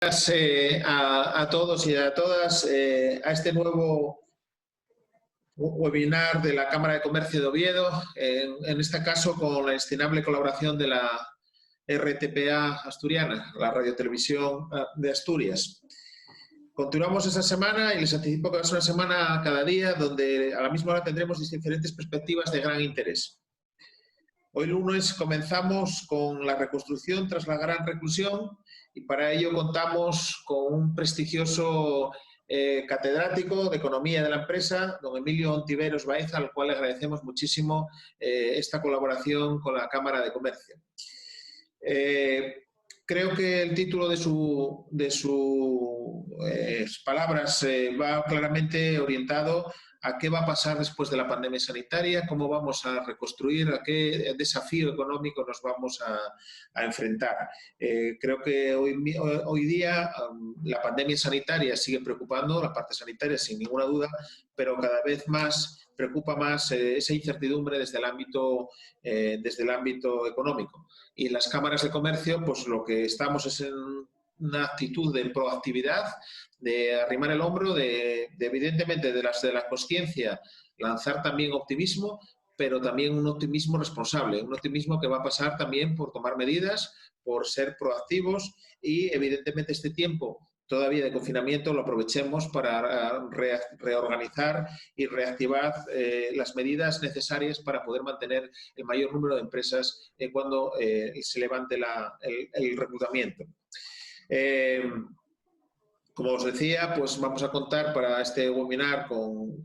Gracias a todos y a todas a este nuevo webinar de la Cámara de Comercio de Oviedo, en este caso con la estimable colaboración de la RTPA asturiana, la Radiotelevisión de Asturias. Continuamos esta semana y les anticipo que va a ser una semana cada día donde a la misma hora tendremos diferentes perspectivas de gran interés. Hoy lunes comenzamos con la reconstrucción tras la gran reclusión y para ello contamos con un prestigioso catedrático de Economía de la empresa, don Emilio Ontiveros Baeza, al cual le agradecemos muchísimo esta colaboración con la Cámara de Comercio. Creo que el título de sus palabras va claramente orientado a qué va a pasar después de la pandemia sanitaria, cómo vamos a reconstruir, a qué desafío económico nos vamos a enfrentar. Creo que hoy día la pandemia sanitaria sigue preocupando, la parte sanitaria sin ninguna duda, pero cada vez más preocupa más esa incertidumbre desde el ámbito económico. Y en las cámaras de comercio, pues lo que estamos es en una actitud de proactividad, de arrimar el hombro, evidentemente de la consciencia, lanzar también optimismo, pero también un optimismo responsable, un optimismo que va a pasar también por tomar medidas, por ser proactivos y evidentemente este tiempo todavía de confinamiento lo aprovechemos para reorganizar y reactivar las medidas necesarias para poder mantener el mayor número de empresas cuando se levante el reclutamiento. Como os decía, pues vamos a contar para este webinar con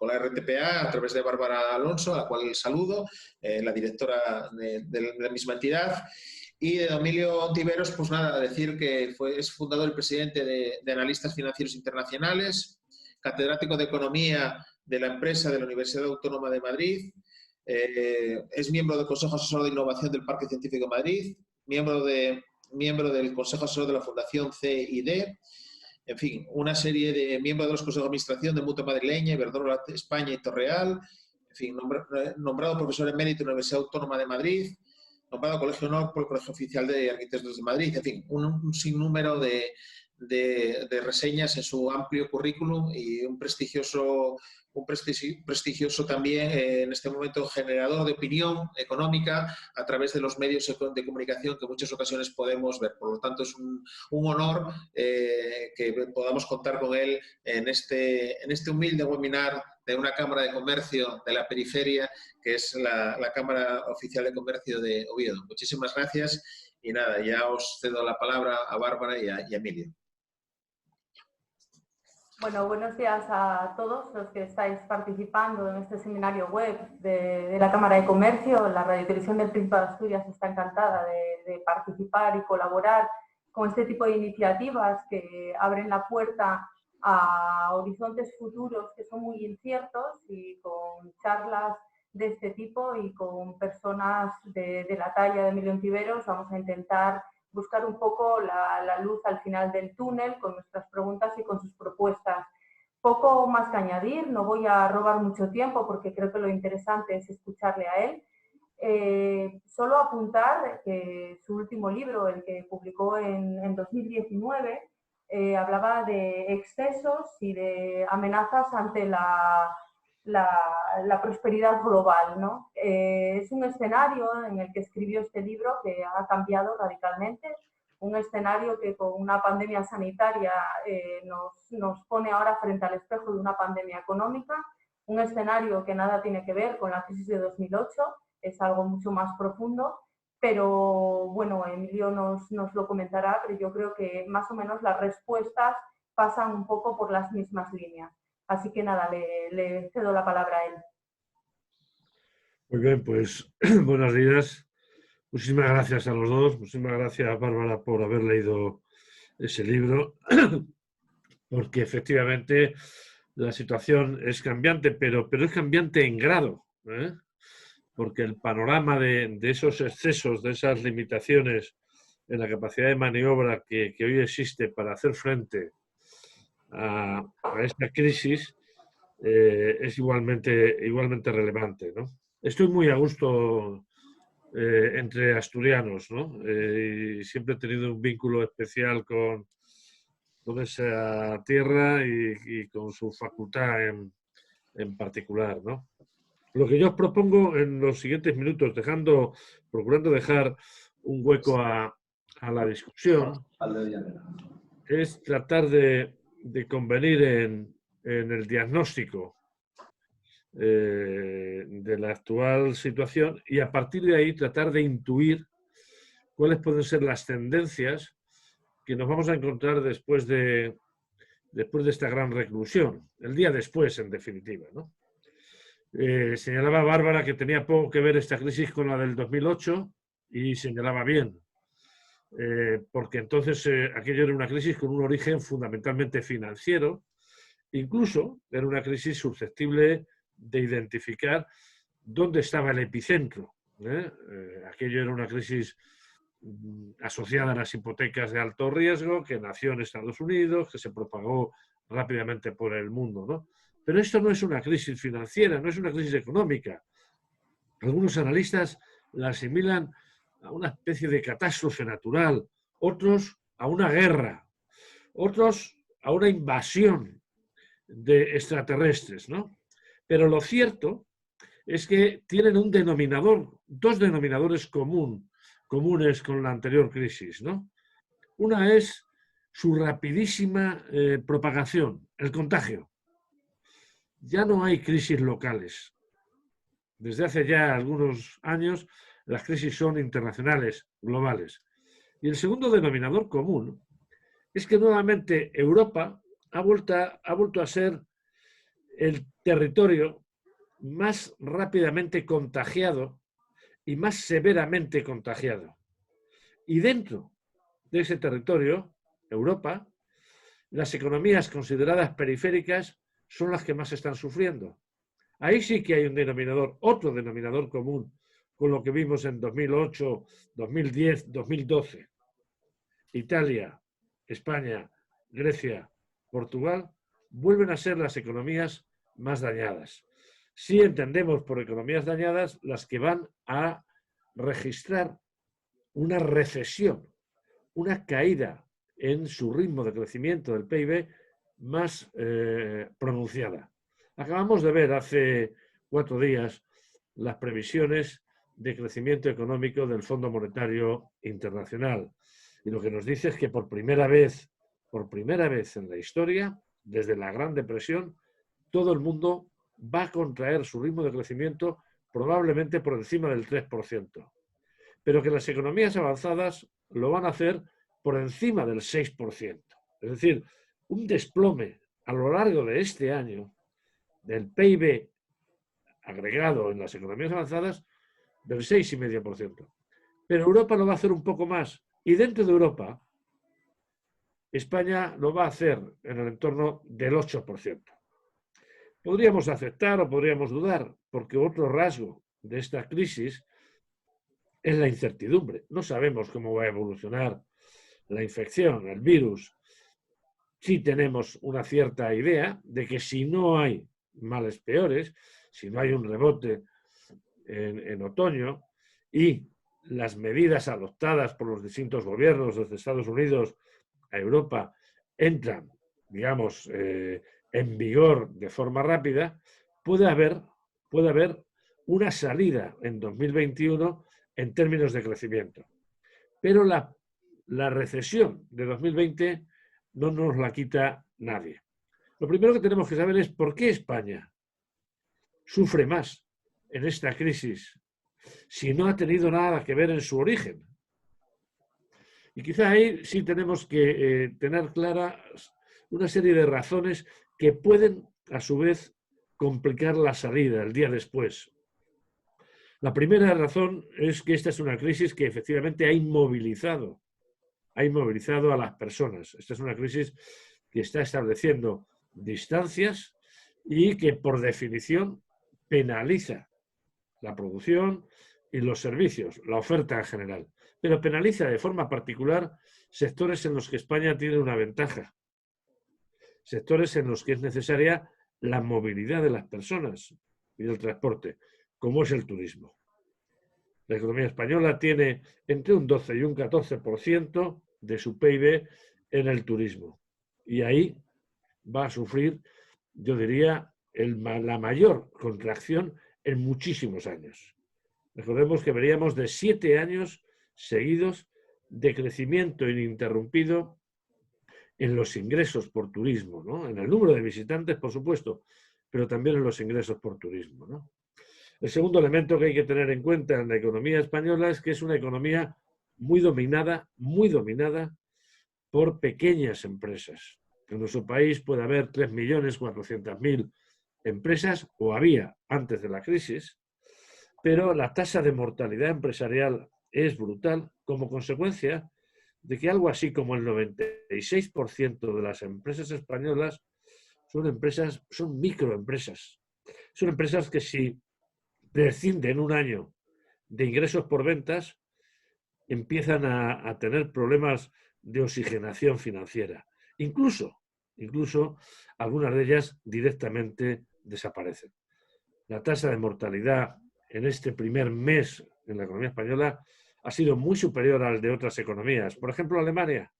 la RTPA a través de Bárbara Alonso, a la cual saludo, la directora de la misma entidad. Y de Emilio Ontiveros, pues nada, decir que es fundador y presidente de Analistas Financieros Internacionales, catedrático de Economía de la empresa de la Universidad Autónoma de Madrid, es miembro del Consejo Asesor de Innovación del Parque Científico de Madrid, miembro del Consejo Asesor de la Fundación CID, en fin, una serie de miembros de los consejos de administración de Mutua Madrileña, Iberdrola España y Torreal, en fin, nombrado profesor emérito de la Universidad Autónoma de Madrid, nombrado Colegio Honor por el Colegio Oficial de Arquitectos de Madrid, en fin, un sinnúmero de reseñas en su amplio currículum y un prestigioso también en este momento generador de opinión económica a través de los medios de comunicación que en muchas ocasiones podemos ver. Por lo tanto, es un honor que podamos contar con él en este humilde webinar de una Cámara de Comercio de la periferia, que es la Cámara Oficial de Comercio de Oviedo. Muchísimas gracias y nada, ya os cedo la palabra a Bárbara y a Emilio. Bueno, buenos días a todos los que estáis participando en este seminario web de la Cámara de Comercio. La Radiotelevisión del Principado de Asturias está encantada de participar y colaborar con este tipo de iniciativas que abren la puerta a horizontes futuros que son muy inciertos, y con charlas de este tipo y con personas de la talla de Emilio Ontiveros vamos a intentar buscar un poco la luz al final del túnel con nuestras preguntas y con sus propuestas. Poco más que añadir, no voy a robar mucho tiempo porque creo que lo interesante es escucharle a él. Solo apuntar que su último libro, el que publicó en 2019, hablaba de excesos y de amenazas ante la prosperidad global, ¿no? Es un escenario en el que escribió este libro que ha cambiado radicalmente, un escenario que con una pandemia sanitaria nos pone ahora frente al espejo de una pandemia económica, un escenario que nada tiene que ver con la crisis de 2008, es algo mucho más profundo, pero bueno, Emilio nos lo comentará, pero yo creo que más o menos las respuestas pasan un poco por las mismas líneas. Así que nada, le cedo la palabra a él. Muy bien, pues buenos días. Muchísimas gracias a los dos. Muchísimas gracias, Bárbara, por haber leído ese libro, porque efectivamente la situación es cambiante, pero es cambiante en grado, ¿eh? Porque el panorama de esos excesos, de esas limitaciones en la capacidad de maniobra que hoy existe para hacer frente a esta crisis es igualmente relevante, ¿no? Estoy muy a gusto entre asturianos, ¿no? Y siempre he tenido un vínculo especial con esa tierra y con su facultad en particular, ¿no? Lo que yo os propongo en los siguientes minutos, procurando dejar un hueco a la discusión, es tratar de convenir en el diagnóstico de la actual situación y a partir de ahí tratar de intuir cuáles pueden ser las tendencias que nos vamos a encontrar después de esta gran reclusión, el día después, en definitiva, ¿no? Señalaba Bárbara que tenía poco que ver esta crisis con la del 2008 y señalaba bien, porque entonces aquello era una crisis con un origen fundamentalmente financiero, incluso era una crisis susceptible de identificar dónde estaba el epicentro. Aquello era una crisis asociada a las hipotecas de alto riesgo que nació en Estados Unidos, que se propagó rápidamente por el mundo, ¿no? Pero esto no es una crisis financiera, no es una crisis económica. Algunos analistas la asimilan a una especie de catástrofe natural, otros a una guerra, otros a una invasión de extraterrestres, ¿no? Pero lo cierto es que tienen un denominador, dos denominadores comunes con la anterior crisis, ¿no? Una es su rapidísima propagación, el contagio. Ya no hay crisis locales. Desde hace ya algunos años las crisis son internacionales, globales. Y el segundo denominador común es que nuevamente Europa ha vuelto a ser el territorio más rápidamente contagiado y más severamente contagiado. Y dentro de ese territorio, Europa, las economías consideradas periféricas son las que más están sufriendo. Ahí sí que hay un denominador, otro denominador común con lo que vimos en 2008, 2010, 2012. Italia, España, Grecia, Portugal vuelven a ser las economías más dañadas. Sí entendemos por economías dañadas las que van a registrar una recesión, una caída en su ritmo de crecimiento del PIB más pronunciada. Acabamos de ver hace 4 días las previsiones de crecimiento económico del Fondo Monetario Internacional. Y lo que nos dice es que por primera vez en la historia, desde la Gran Depresión, todo el mundo va a contraer su ritmo de crecimiento probablemente por encima del 3%. Pero que las economías avanzadas lo van a hacer por encima del 6%. Es decir, un desplome a lo largo de este año del PIB agregado en las economías avanzadas del 6,5%. Pero Europa lo va a hacer un poco más. Y dentro de Europa, España lo va a hacer en el entorno del 8%. Podríamos aceptar o podríamos dudar, porque otro rasgo de esta crisis es la incertidumbre. No sabemos cómo va a evolucionar la infección, el virus. Sí tenemos una cierta idea de que si no hay males peores, si no hay un rebote en otoño y las medidas adoptadas por los distintos gobiernos desde Estados Unidos a Europa entran, digamos, en vigor de forma rápida, puede haber una salida en 2021 en términos de crecimiento. Pero la recesión de 2020 no nos la quita nadie. Lo primero que tenemos que saber es por qué España sufre más en esta crisis si no ha tenido nada que ver en su origen. Y quizá ahí sí tenemos que tener claras una serie de razones que pueden, a su vez, complicar la salida el día después. La primera razón es que esta es una crisis que efectivamente ha inmovilizado a las personas. Esta es una crisis que está estableciendo distancias y que, por definición, penaliza la producción y los servicios, la oferta en general. Pero penaliza de forma particular sectores en los que España tiene una ventaja. Sectores en los que es necesaria la movilidad de las personas y del transporte, como es el turismo. La economía española tiene entre un 12 y un 14% de su PIB en el turismo. Y ahí va a sufrir, yo diría, la mayor contracción en muchísimos años. Recordemos que veníamos de 7 años seguidos de crecimiento ininterrumpido en los ingresos por turismo, ¿no? En el número de visitantes, por supuesto, pero también en los ingresos por turismo, ¿no? El segundo elemento que hay que tener en cuenta en la economía española es que es una economía muy dominada por pequeñas empresas. En nuestro país puede haber 3.400.000 empresas, o había antes de la crisis, pero la tasa de mortalidad empresarial es brutal como consecuencia de que algo así como el 96% de las empresas españolas son microempresas. Son empresas que si prescinden un año de ingresos por ventas, empiezan a tener problemas de oxigenación financiera. Incluso algunas de ellas directamente desaparecen. La tasa de mortalidad en este primer mes en la economía española ha sido muy superior al de otras economías. Por ejemplo, Alemania,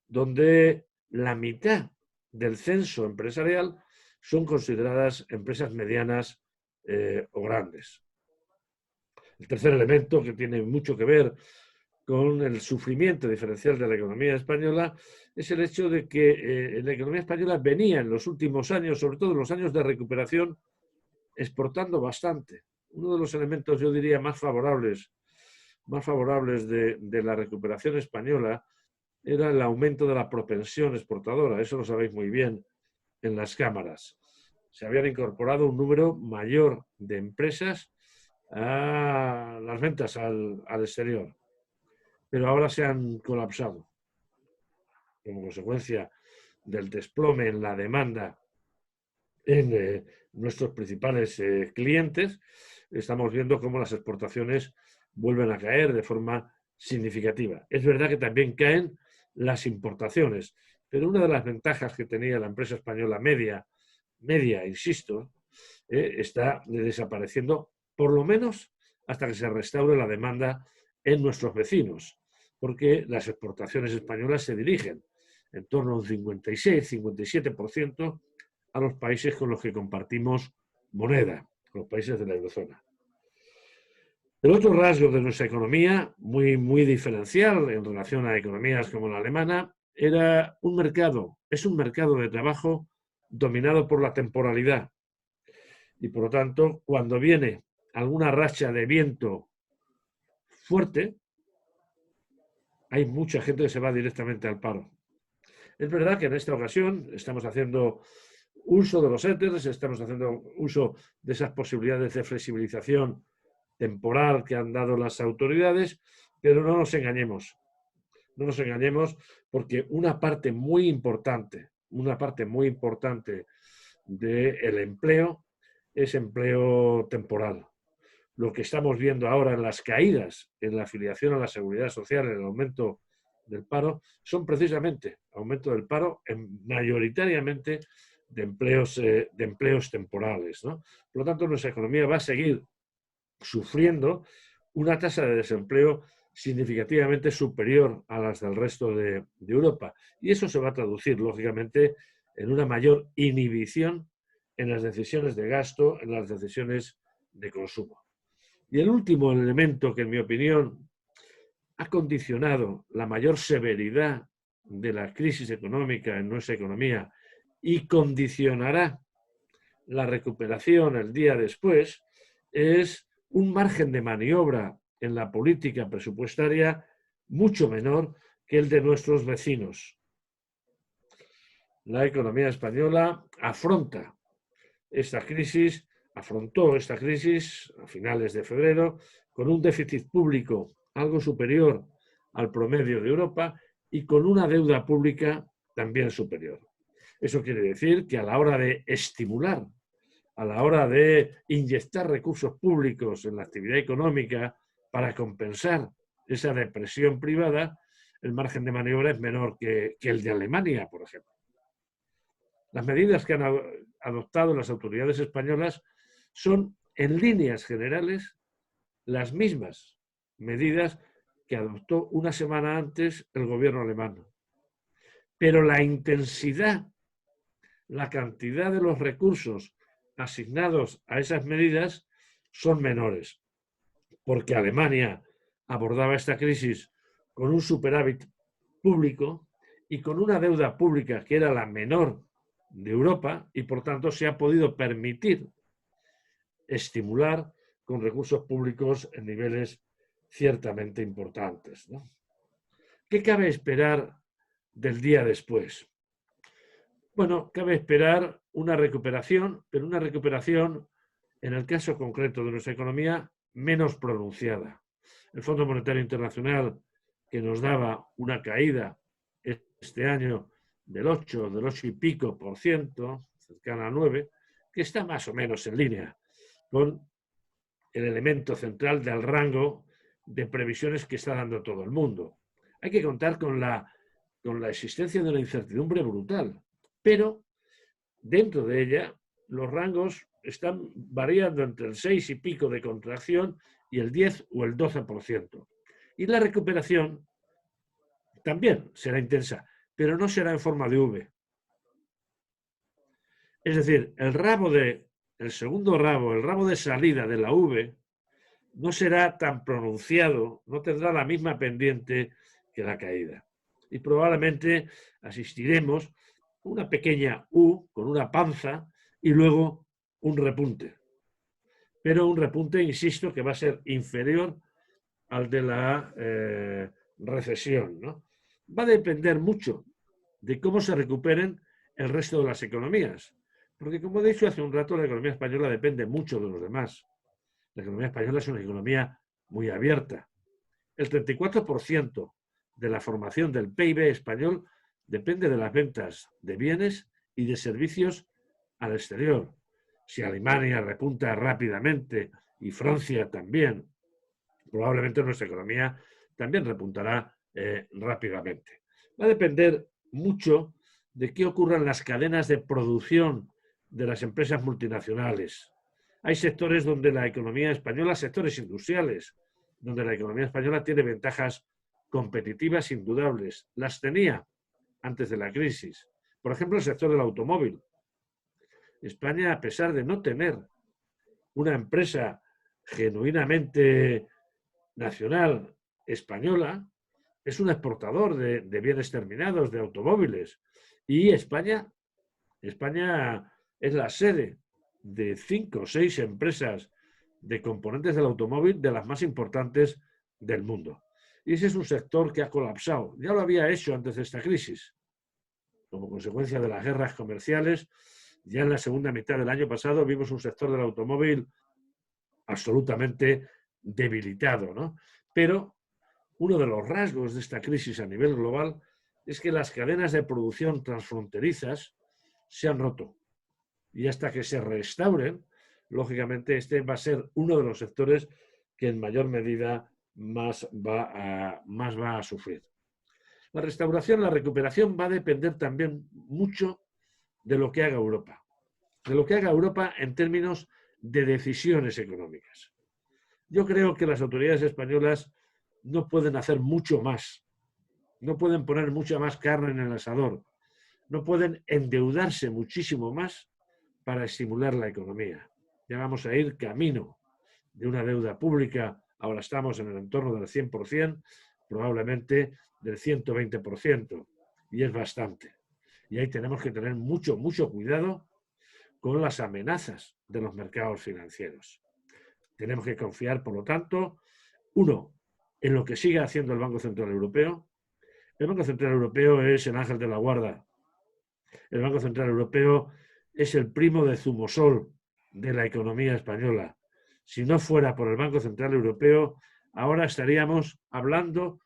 donde la mitad del censo empresarial son consideradas empresas medianas o grandes. El tercer elemento, que tiene mucho que ver con el sufrimiento diferencial de la economía española, es el hecho de que la economía española venía en los últimos años, sobre todo en los años de recuperación, exportando bastante. Uno de los elementos, yo diría, más favorables de la recuperación española era el aumento de la propensión exportadora. Eso lo sabéis muy bien en las cámaras. Se habían incorporado un número mayor de empresas a las ventas al exterior, pero ahora se han colapsado como consecuencia del desplome en la demanda en nuestros principales clientes. Estamos viendo cómo las exportaciones vuelven a caer de forma significativa. Es verdad que también caen las importaciones, pero una de las ventajas que tenía la empresa española media, insisto, está desapareciendo, por lo menos hasta que se restaure la demanda en nuestros vecinos, porque las exportaciones españolas se dirigen en torno a un 56-57% a los países con los que compartimos moneda, los países de la eurozona. El otro rasgo de nuestra economía, muy diferencial en relación a economías como la alemana, es un mercado de trabajo dominado por la temporalidad. Y por lo tanto, cuando viene alguna racha de viento fuerte, hay mucha gente que se va directamente al paro. Es verdad que en esta ocasión estamos haciendo uso de los ETEs, estamos haciendo uso de esas posibilidades de flexibilización temporal que han dado las autoridades, pero no nos engañemos. No nos engañemos, porque una parte muy importante del empleo es empleo temporal. Lo que estamos viendo ahora en las caídas en la afiliación a la seguridad social, en el aumento del paro, son precisamente aumento del paro mayoritariamente de empleos temporales, ¿no? Por lo tanto, nuestra economía va a seguir sufriendo una tasa de desempleo significativamente superior a las del resto de Europa. Y eso se va a traducir, lógicamente, en una mayor inhibición en las decisiones de gasto, en las decisiones de consumo. Y el último elemento que, en mi opinión, ha condicionado la mayor severidad de la crisis económica en nuestra economía y condicionará la recuperación el día después, es un margen de maniobra en la política presupuestaria mucho menor que el de nuestros vecinos. La economía española afrontó esta crisis a finales de febrero con un déficit público algo superior al promedio de Europa y con una deuda pública también superior. Eso quiere decir que a la hora de estimular, a la hora de inyectar recursos públicos en la actividad económica para compensar esa depresión privada, el margen de maniobra es menor que el de Alemania, por ejemplo. Las medidas que han adoptado las autoridades españolas son, en líneas generales, las mismas medidas que adoptó una semana antes el gobierno alemán. Pero la intensidad, la cantidad de los recursos asignados a esas medidas son menores, porque Alemania abordaba esta crisis con un superávit público y con una deuda pública que era la menor de Europa y por tanto se ha podido permitir estimular con recursos públicos en niveles ciertamente importantes, ¿no? ¿Qué cabe esperar del día después? Bueno, cabe esperar una recuperación, pero una recuperación, en el caso concreto de nuestra economía, menos pronunciada. El Fondo Monetario Internacional, que nos daba una caída este año del 8 y pico por ciento, cercana a 9, que está más o menos en línea con el elemento central del rango de previsiones que está dando todo el mundo. Hay que contar con la existencia de una incertidumbre brutal, pero dentro de ella los rangos están variando entre el 6 y pico de contracción y el 10 o el 12%. Y la recuperación también será intensa, pero no será en forma de V. Es decir, el segundo rabo, el rabo de salida de la V, no será tan pronunciado, no tendrá la misma pendiente que la caída. Y probablemente asistiremos a una pequeña U con una panza y luego un repunte. Pero un repunte, insisto, que va a ser inferior al de la recesión, ¿no? Va a depender mucho de cómo se recuperen el resto de las economías. Porque, como he dicho hace un rato, la economía española depende mucho de los demás. La economía española es una economía muy abierta. El 34% de la formación del PIB español depende de las ventas de bienes y de servicios al exterior. Si Alemania repunta rápidamente y Francia también, probablemente nuestra economía también repuntará rápidamente. Va a depender mucho de qué ocurra en las cadenas de producción de las empresas multinacionales. Hay sectores donde la economía española, sectores industriales, donde la economía española tiene ventajas competitivas indudables. Las tenía antes de la crisis. Por ejemplo, el sector del automóvil. España, a pesar de no tener una empresa genuinamente nacional española, es un exportador de bienes terminados, de automóviles. Y España es la sede de 5 o 6 empresas de componentes del automóvil de las más importantes del mundo. Y ese es un sector que ha colapsado. Ya lo había hecho antes de esta crisis. Como consecuencia de las guerras comerciales, ya en la segunda mitad del año pasado vimos un sector del automóvil absolutamente debilitado, ¿no? Pero uno de los rasgos de esta crisis a nivel global es que las cadenas de producción transfronterizas se han roto. Y hasta que se restauren, lógicamente este va a ser uno de los sectores que en mayor medida más va a sufrir. La restauración, la recuperación va a depender también mucho de lo que haga Europa. De lo que haga Europa en términos de decisiones económicas. Yo creo que las autoridades españolas no pueden hacer mucho más. No pueden poner mucha más carne en el asador. No pueden endeudarse muchísimo más para estimular la economía. Ya vamos a ir camino de una deuda pública. Ahora estamos en el entorno del 100%, probablemente del 120%. Y es bastante. Y ahí tenemos que tener mucho cuidado con las amenazas de los mercados financieros. Tenemos que confiar, por lo tanto, uno, en lo que siga haciendo el Banco Central Europeo. El Banco Central Europeo es el ángel de la guarda. El Banco Central Europeo es el primo de Zumosol de la economía española. Si no fuera por el Banco Central Europeo, ahora estaríamos hablando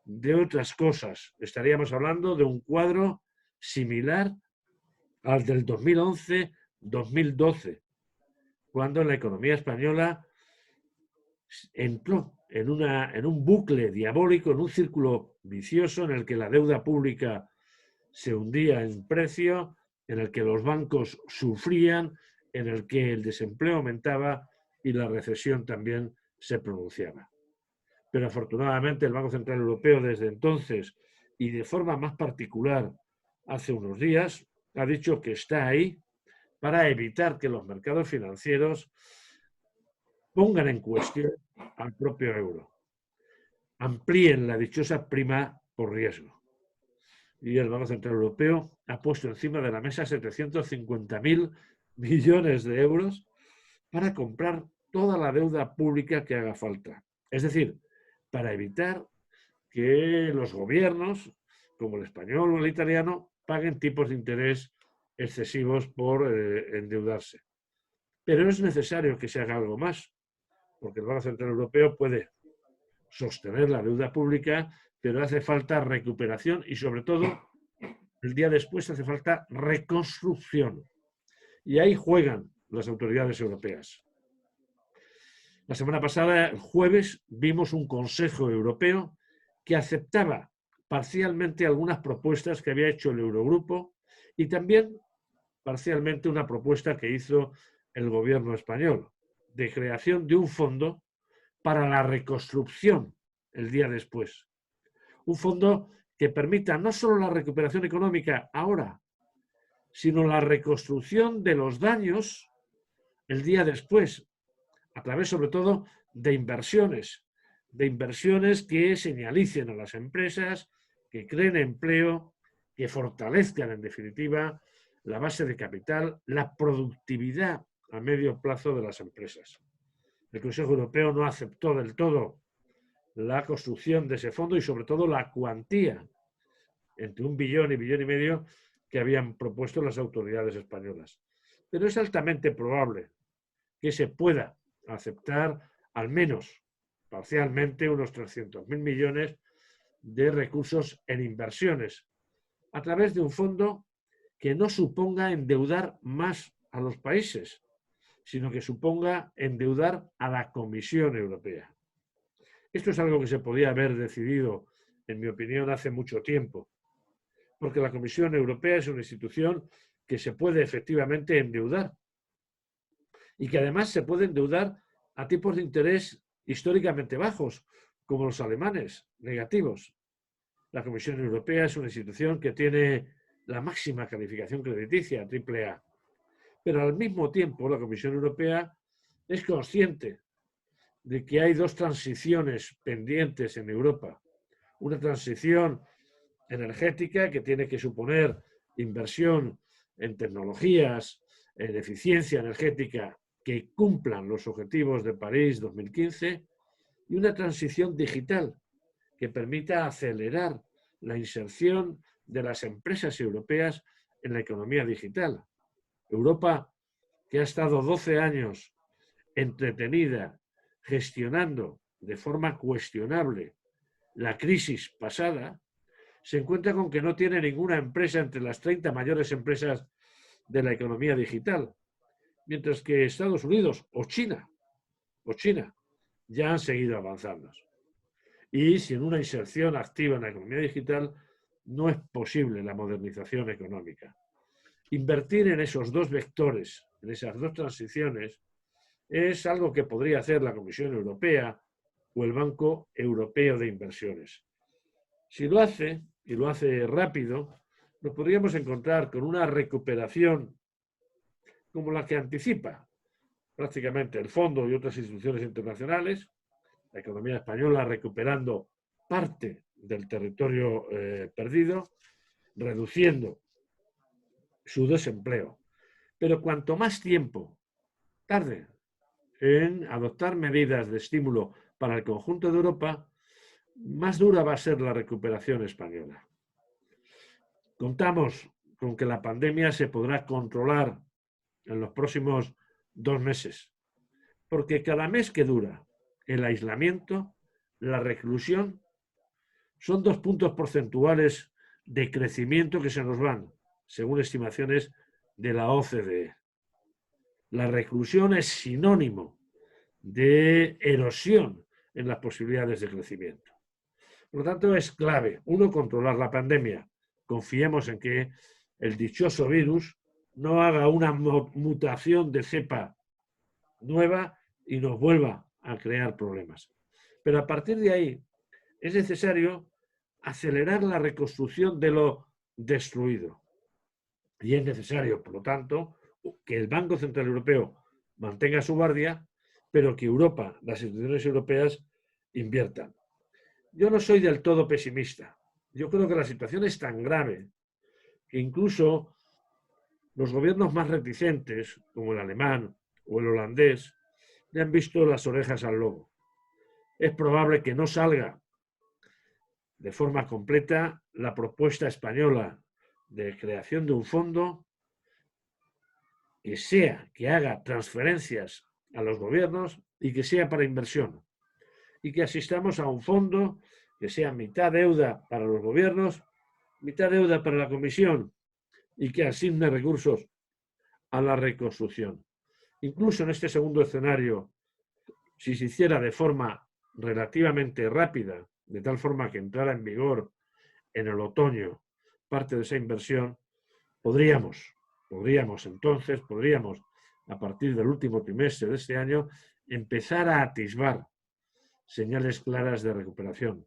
de otras cosas. Estaríamos hablando de un cuadro similar al del 2011-2012, cuando la economía española entró en un bucle diabólico, en un círculo vicioso en el que la deuda pública se hundía en precio, en el que los bancos sufrían, en el que el desempleo aumentaba y la recesión también se pronunciaba. Pero afortunadamente el Banco Central Europeo desde entonces y de forma más particular hace unos días ha dicho que está ahí para evitar que los mercados financieros pongan en cuestión al propio euro, amplíen la dichosa prima por riesgo. Y el Banco Central Europeo ha puesto encima de la mesa 750.000 millones de euros para comprar toda la deuda pública que haga falta. Es decir, para evitar que los gobiernos, como el español o el italiano, paguen tipos de interés excesivos por endeudarse. Pero es necesario que se haga algo más, porque el Banco Central Europeo puede sostener la deuda pública, pero hace falta recuperación y, sobre todo, el día después hace falta reconstrucción. Y ahí juegan las autoridades europeas. La semana pasada, el jueves, vimos un Consejo Europeo que aceptaba parcialmente algunas propuestas que había hecho el Eurogrupo y también parcialmente una propuesta que hizo el gobierno español de creación de un fondo para la reconstrucción el día después. Un fondo que permita no solo la recuperación económica ahora, sino la reconstrucción de los daños el día después, a través sobre todo de inversiones que señalicen a las empresas, que creen empleo, que fortalezcan en definitiva la base de capital, la productividad a medio plazo de las empresas. El Consejo Europeo no aceptó del todo la construcción de ese fondo y sobre todo la cuantía, entre 1 billón y 1,5 billones, que habían propuesto las autoridades españolas. Pero es altamente probable que se pueda aceptar al menos parcialmente unos 300.000 millones de recursos en inversiones a través de un fondo que no suponga endeudar más a los países, sino que suponga endeudar a la Comisión Europea. Esto es algo que se podía haber decidido, en mi opinión, hace mucho tiempo, porque la Comisión Europea es una institución que se puede efectivamente endeudar y que además se puede endeudar a tipos de interés históricamente bajos, como los alemanes, negativos. La Comisión Europea es una institución que tiene la máxima calificación crediticia, AAA. Pero al mismo tiempo la Comisión Europea es consciente de que hay dos transiciones pendientes en Europa. Una transición energética que tiene que suponer inversión en tecnologías, en eficiencia energética que cumplan los objetivos de París 2015 y una transición digital que permita acelerar la inserción de las empresas europeas en la economía digital. Europa, que ha estado 12 años entretenida, gestionando de forma cuestionable la crisis pasada, se encuentra con que no tiene ninguna empresa entre las 30 mayores empresas de la economía digital, mientras que Estados Unidos o China ya han seguido avanzando. Y sin una inserción activa en la economía digital no es posible la modernización económica. Invertir en esos dos vectores, en esas dos transiciones, es algo que podría hacer la Comisión Europea o el Banco Europeo de Inversiones. Si lo hace, y lo hace rápido, nos podríamos encontrar con una recuperación como la que anticipa prácticamente el Fondo y otras instituciones internacionales, la economía española recuperando parte del territorio perdido, reduciendo su desempleo. Pero cuanto más tiempo tarde en adoptar medidas de estímulo para el conjunto de Europa, más dura va a ser la recuperación española. Contamos con que la pandemia se podrá controlar en los próximos 2 meses, porque cada mes que dura el aislamiento, la reclusión, son 2 puntos porcentuales de crecimiento que se nos van, según estimaciones de la OCDE. La reclusión es sinónimo de erosión en las posibilidades de crecimiento. Por lo tanto, es clave, uno, controlar la pandemia. Confiemos en que el dichoso virus no haga una mutación de cepa nueva y nos vuelva a crear problemas. Pero a partir de ahí es necesario acelerar la reconstrucción de lo destruido. Y es necesario, por lo tanto, que el Banco Central Europeo mantenga su guardia, pero que Europa, las instituciones europeas, inviertan. Yo no soy del todo pesimista. Yo creo que la situación es tan grave que incluso los gobiernos más reticentes, como el alemán o el holandés, le han visto las orejas al lobo. Es probable que no salga de forma completa la propuesta española de creación de un fondo que haga transferencias a los gobiernos y que sea para inversión. Y que asistamos a un fondo que sea mitad deuda para los gobiernos, mitad deuda para la Comisión y que asigne recursos a la reconstrucción. Incluso en este segundo escenario, si se hiciera de forma relativamente rápida, de tal forma que entrara en vigor en el otoño parte de esa inversión, podríamos, a partir del último trimestre de este año, empezar a atisbar señales claras de recuperación.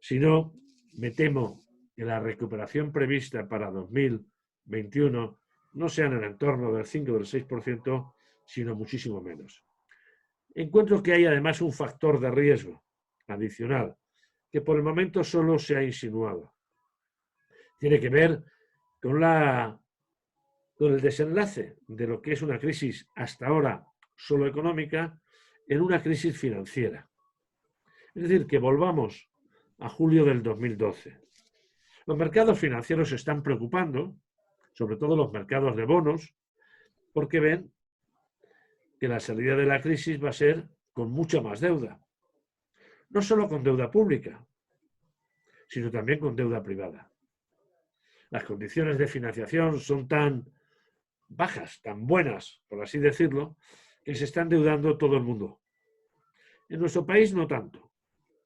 Si no, me temo que la recuperación prevista para 2021 no sea en el entorno del 5 o del 6%, sino muchísimo menos. Encuentro que hay además un factor de riesgo adicional, que por el momento solo se ha insinuado. Tiene que ver con el desenlace de lo que es una crisis hasta ahora solo económica en una crisis financiera. Es decir, que volvamos a julio del 2012. Los mercados financieros se están preocupando, sobre todo los mercados de bonos, porque ven que la salida de la crisis va a ser con mucha más deuda. No solo con deuda pública, sino también con deuda privada. Las condiciones de financiación son tan bajas, tan buenas, por así decirlo, que se está endeudando todo el mundo. En nuestro país no tanto.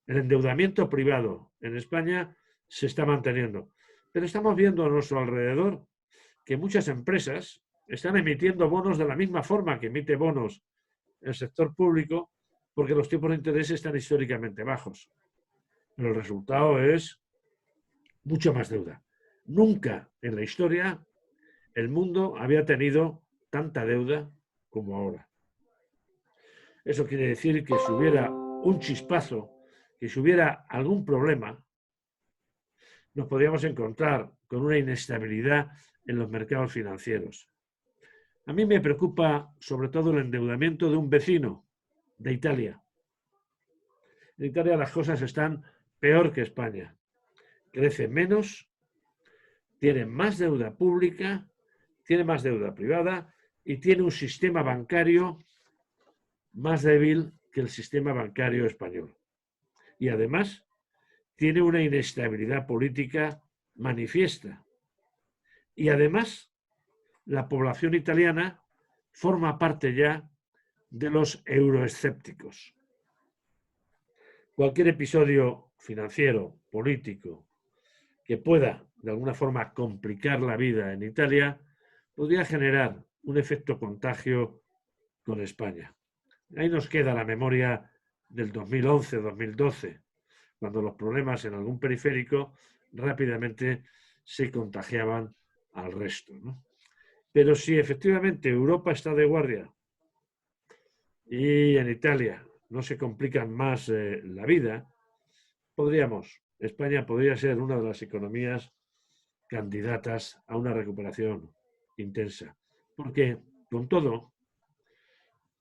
El endeudamiento privado en España se está manteniendo. Pero estamos viendo a nuestro alrededor que muchas empresas están emitiendo bonos de la misma forma que emite bonos el sector público, porque los tipos de interés están históricamente bajos. Pero el resultado es mucha más deuda. Nunca en la historia el mundo había tenido tanta deuda como ahora. Eso quiere decir que si hubiera un chispazo, que si hubiera algún problema, nos podríamos encontrar con una inestabilidad en los mercados financieros. A mí me preocupa sobre todo el endeudamiento de un vecino, de Italia. En Italia las cosas están peor que España. Crece menos, tiene más deuda pública, tiene más deuda privada y tiene un sistema bancario más débil que el sistema bancario español. Y además tiene una inestabilidad política manifiesta. Y además la población italiana forma parte ya de los euroescépticos. Cualquier episodio financiero, político, que pueda de alguna forma complicar la vida en Italia, podría generar un efecto contagio con España. Ahí nos queda la memoria del 2011-2012, cuando los problemas en algún periférico rápidamente se contagiaban al resto, ¿no? Pero si efectivamente Europa está de guardia y en Italia no se complican más la vida, España podría ser una de las economías candidatas a una recuperación intensa. Porque, con todo,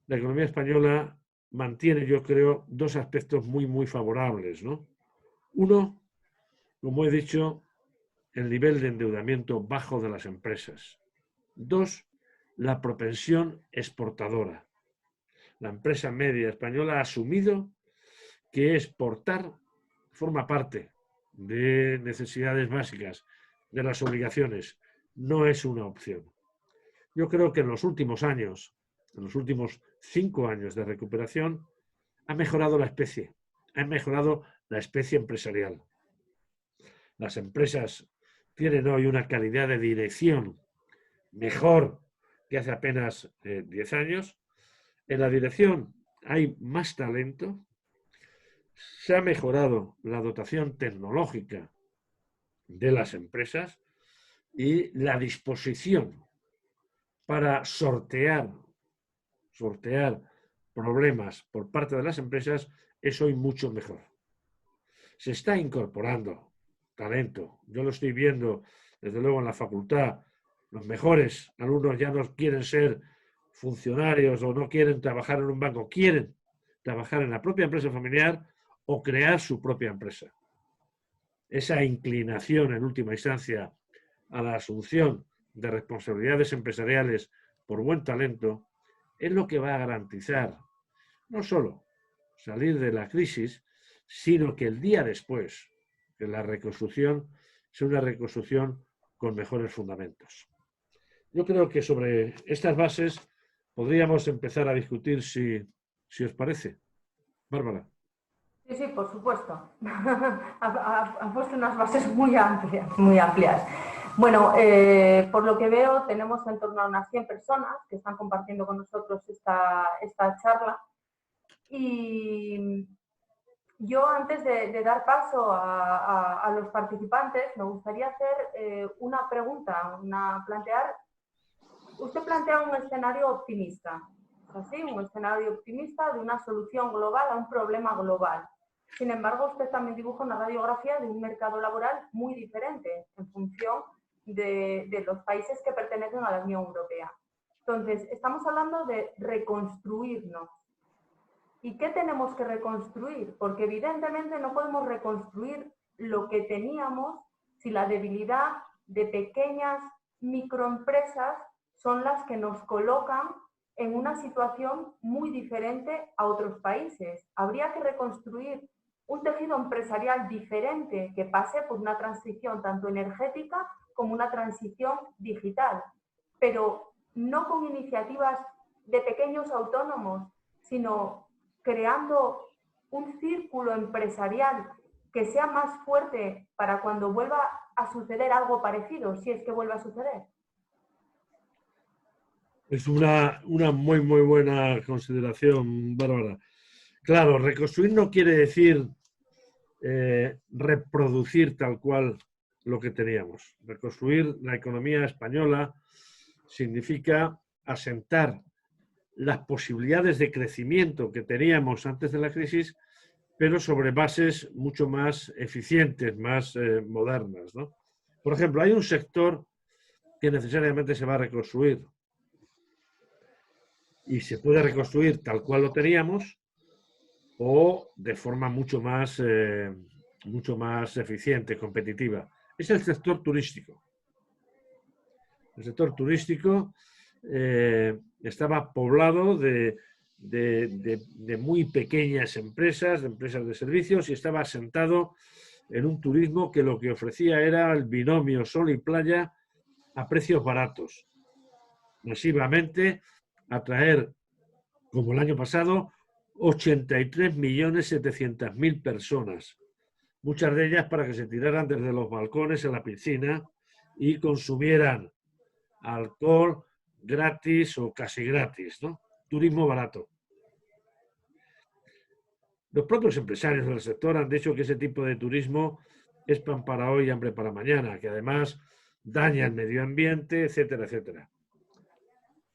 la economía española mantiene, yo creo, dos aspectos muy favorables, ¿no? Uno, como he dicho, el nivel de endeudamiento bajo de las empresas. Dos, la propensión exportadora. La empresa media española ha asumido que exportar forma parte de necesidades básicas, de las obligaciones. No es una opción. Yo creo que en los últimos años, en los últimos 5 años de recuperación, ha mejorado la especie empresarial. Las empresas tienen hoy una calidad de dirección mejor que hace apenas 10 años. En la dirección hay más talento, se ha mejorado la dotación tecnológica de las empresas y la disposición para sortear problemas por parte de las empresas es hoy mucho mejor. Se está incorporando talento. Yo lo estoy viendo, desde luego, en la facultad. Los mejores alumnos ya no quieren ser funcionarios o no quieren trabajar en un banco, quieren trabajar en la propia empresa familiar o crear su propia empresa. Esa inclinación, en última instancia, a la asunción de responsabilidades empresariales por buen talento es lo que va a garantizar no solo salir de la crisis, sino que el día después, que la reconstrucción sea una reconstrucción con mejores fundamentos. Yo creo que sobre estas bases podríamos empezar a discutir si os parece. Bárbara. Sí, sí, por supuesto. Ha puesto unas bases muy amplias, muy amplias. Bueno, por lo que veo, tenemos en torno a unas 100 personas que están compartiendo con nosotros esta charla. Y yo, antes de dar paso a los participantes, me gustaría hacer una pregunta, Usted plantea un escenario optimista, ¿así? Un escenario optimista de una solución global a un problema global. Sin embargo, usted también dibuja una radiografía de un mercado laboral muy diferente en función de los países que pertenecen a la Unión Europea. Entonces, estamos hablando de reconstruirnos. ¿Y qué tenemos que reconstruir? Porque evidentemente no podemos reconstruir lo que teníamos si la debilidad de pequeñas microempresas son las que nos colocan en una situación muy diferente a otros países. Habría que reconstruir un tejido empresarial diferente que pase por una transición tanto energética como una transición digital, pero no con iniciativas de pequeños autónomos, sino creando un círculo empresarial que sea más fuerte para cuando vuelva a suceder algo parecido, si es que vuelve a suceder. Es una muy, muy buena consideración, Bárbara. Claro, reconstruir no quiere decir reproducir tal cual lo que teníamos. Reconstruir la economía española significa asentar las posibilidades de crecimiento que teníamos antes de la crisis, pero sobre bases mucho más eficientes, más modernas, ¿no? Por ejemplo, hay un sector que necesariamente se va a reconstruir y se puede reconstruir tal cual lo teníamos o de forma mucho más eficiente, competitiva. Es el sector turístico. El sector turístico estaba poblado de muy pequeñas empresas, de empresas de servicios, y estaba asentado en un turismo que lo que ofrecía era el binomio sol y playa a precios baratos. Masivamente atraer, como el año pasado, 83.700.000 personas. Muchas de ellas para que se tiraran desde los balcones a la piscina y consumieran alcohol gratis o casi gratis, ¿no? Turismo barato. Los propios empresarios del sector han dicho que ese tipo de turismo es pan para hoy y hambre para mañana, que además daña el medio ambiente, etcétera, etcétera.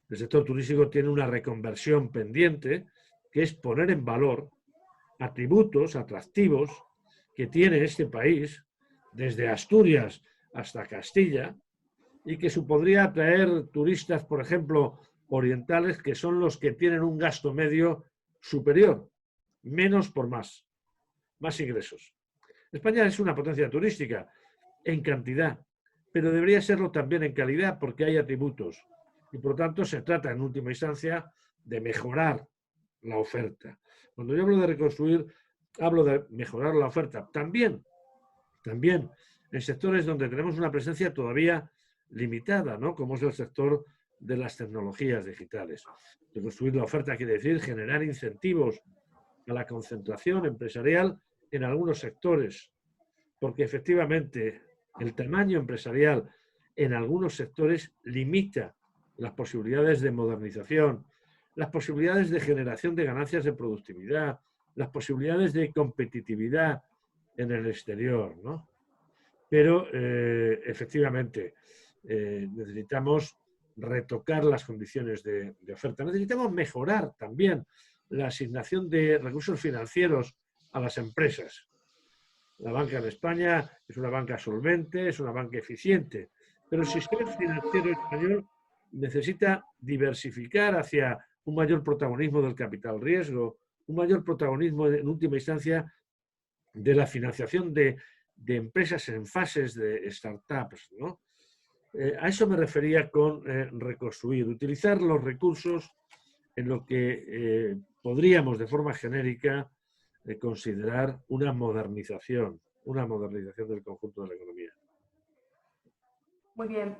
El sector turístico tiene una reconversión pendiente, que es poner en valor atributos atractivos que tiene este país, desde Asturias hasta Castilla, y que supondría atraer turistas, por ejemplo, orientales, que son los que tienen un gasto medio superior, menos por más ingresos. España es una potencia turística en cantidad, pero debería serlo también en calidad, porque hay atributos. Y por lo tanto se trata en última instancia de mejorar la oferta. Cuando yo hablo de reconstruir, hablo de mejorar la oferta. También en sectores donde tenemos una presencia todavía limitada, ¿no? Como es el sector de las tecnologías digitales. Reconstruir la oferta quiere decir generar incentivos a la concentración empresarial en algunos sectores, porque efectivamente el tamaño empresarial en algunos sectores limita las posibilidades de modernización, las posibilidades de generación de ganancias de productividad, las posibilidades de competitividad en el exterior, ¿no? Pero, efectivamente, necesitamos retocar las condiciones de oferta. Necesitamos mejorar también la asignación de recursos financieros a las empresas. La banca en España es una banca solvente, es una banca eficiente, pero el sistema financiero español necesita diversificar hacia un mayor protagonismo del capital riesgo, un mayor protagonismo, en última instancia, de la financiación de empresas en fases de startups, ¿no? A eso me refería con reconstruir, utilizar los recursos en lo que podríamos de forma genérica considerar una modernización del conjunto de la economía. Muy bien.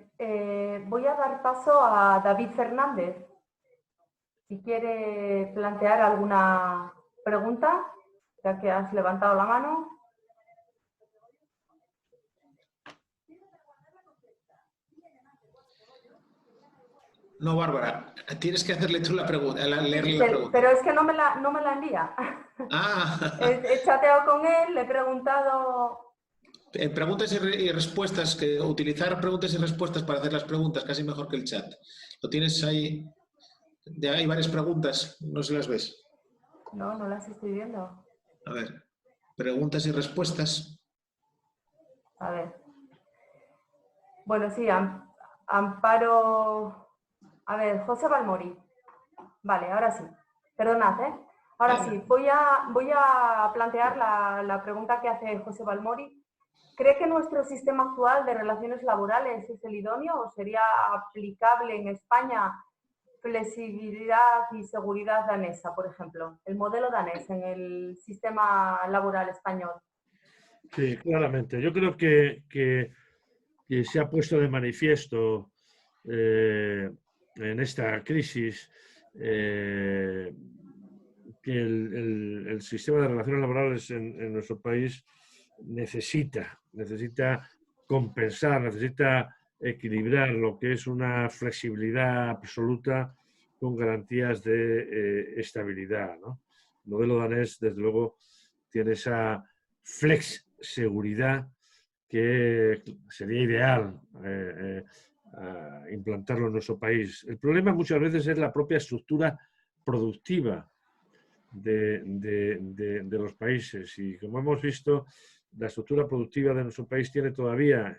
Voy a dar paso a David Fernández. Si quiere plantear alguna pregunta, ya que has levantado la mano. No, Bárbara, tienes que hacerle tú la pregunta, leerle la pregunta. Pero es que no me la envía. Ah. He chateado con él, le he preguntado... Preguntas y respuestas, que utilizar preguntas y respuestas para hacer las preguntas, casi mejor que el chat. Lo tienes ahí, hay varias preguntas, no se las ves. No, no las estoy viendo. A ver, preguntas y respuestas. A ver. Bueno, sí, Amparo... A ver, José Balmori. Vale, ahora sí. Perdonad, ¿eh? Ahora sí, voy a plantear la pregunta que hace José Balmori. ¿Cree que nuestro sistema actual de relaciones laborales es el idóneo o sería aplicable en España flexibilidad y seguridad danesa, por ejemplo? El modelo danés en el sistema laboral español. Sí, claramente. Yo creo que se ha puesto de manifiesto en esta crisis que el sistema de relaciones laborales en nuestro país necesita compensar, necesita equilibrar lo que es una flexibilidad absoluta con garantías de estabilidad, ¿no? El modelo danés, desde luego, tiene esa flex seguridad que sería ideal implantarlo en nuestro país. El problema muchas veces es la propia estructura productiva de los países, y como hemos visto, la estructura productiva de nuestro país tiene todavía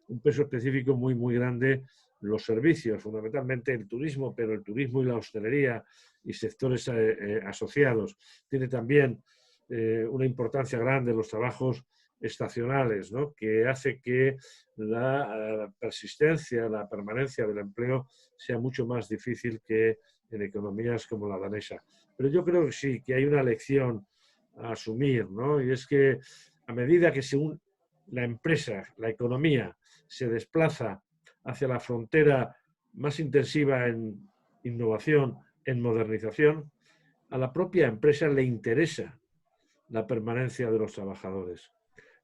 un peso específico muy, muy grande los servicios, fundamentalmente el turismo, pero el turismo y la hostelería y sectores asociados. Tiene también una importancia grande los trabajos estacionales, ¿no? Que hace que la persistencia, la permanencia del empleo sea mucho más difícil que en economías como la danesa. Pero yo creo que sí, que hay una lección a asumir, ¿no? Y es que a medida que según la empresa, la economía, se desplaza hacia la frontera más intensiva en innovación, en modernización, a la propia empresa le interesa la permanencia de los trabajadores.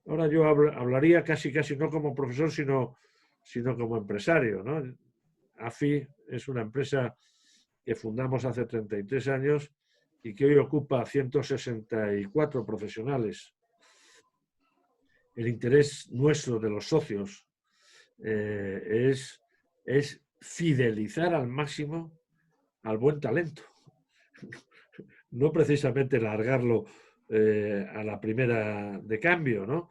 Ahora yo hablaría casi no como profesor, sino como empresario, ¿no? AFI es una empresa que fundamos hace 33 años y que hoy ocupa 164 profesionales. El interés nuestro de los socios es fidelizar al máximo al buen talento. No precisamente largarlo a la primera de cambio, ¿no?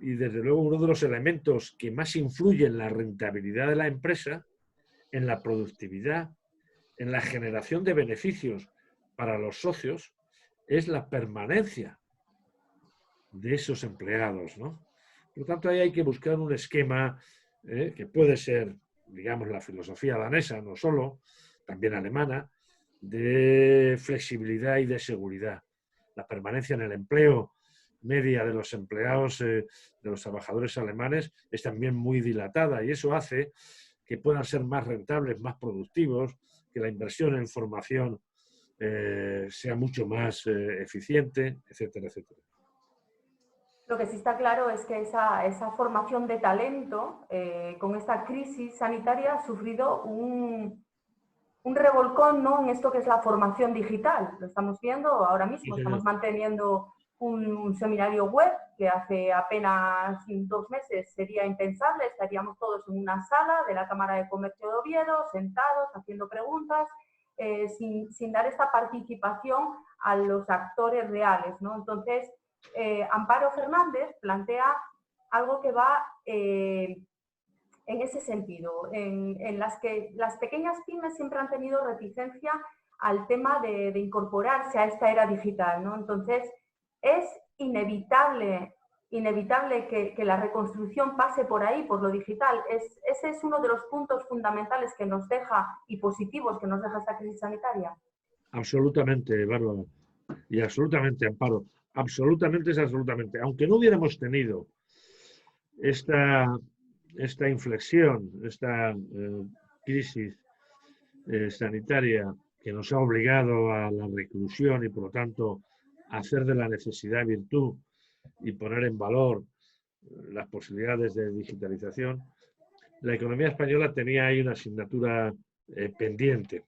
Y desde luego uno de los elementos que más influye en la rentabilidad de la empresa, en la productividad, en la generación de beneficios para los socios, es la permanencia de esos empleados, ¿no? Por lo tanto, ahí hay que buscar un esquema que puede ser, digamos, la filosofía danesa, no solo, también alemana, de flexibilidad y de seguridad. La permanencia en el empleo media de los empleados, de los trabajadores alemanes, es también muy dilatada, y eso hace que puedan ser más rentables, más productivos, que la inversión en formación sea mucho más eficiente, etcétera, etcétera. Lo que sí está claro es que esa formación de talento, con esta crisis sanitaria, ha sufrido un revolcón, ¿no?, en esto que es la formación digital. Lo estamos viendo ahora mismo, Sí, estamos señor. manteniendo un seminario web que hace apenas 2 meses sería impensable. Estaríamos todos en una sala de la Cámara de Comercio de Oviedo, sentados, haciendo preguntas, sin dar esta participación a los actores reales, ¿no? Entonces, Amparo Fernández plantea algo que va en ese sentido, en las que las pequeñas pymes siempre han tenido reticencia al tema de incorporarse a esta era digital, ¿no? Entonces, es inevitable que la reconstrucción pase por ahí, por lo digital. Ese es uno de los puntos fundamentales que nos deja, y positivos que nos deja esta crisis sanitaria. Absolutamente, Bárbara. Y absolutamente, Amparo. Absolutamente es absolutamente. Aunque no hubiéramos tenido esta inflexión, esta crisis sanitaria que nos ha obligado a la reclusión y, por lo tanto, a hacer de la necesidad virtud y poner en valor las posibilidades de digitalización, la economía española tenía ahí una asignatura pendiente.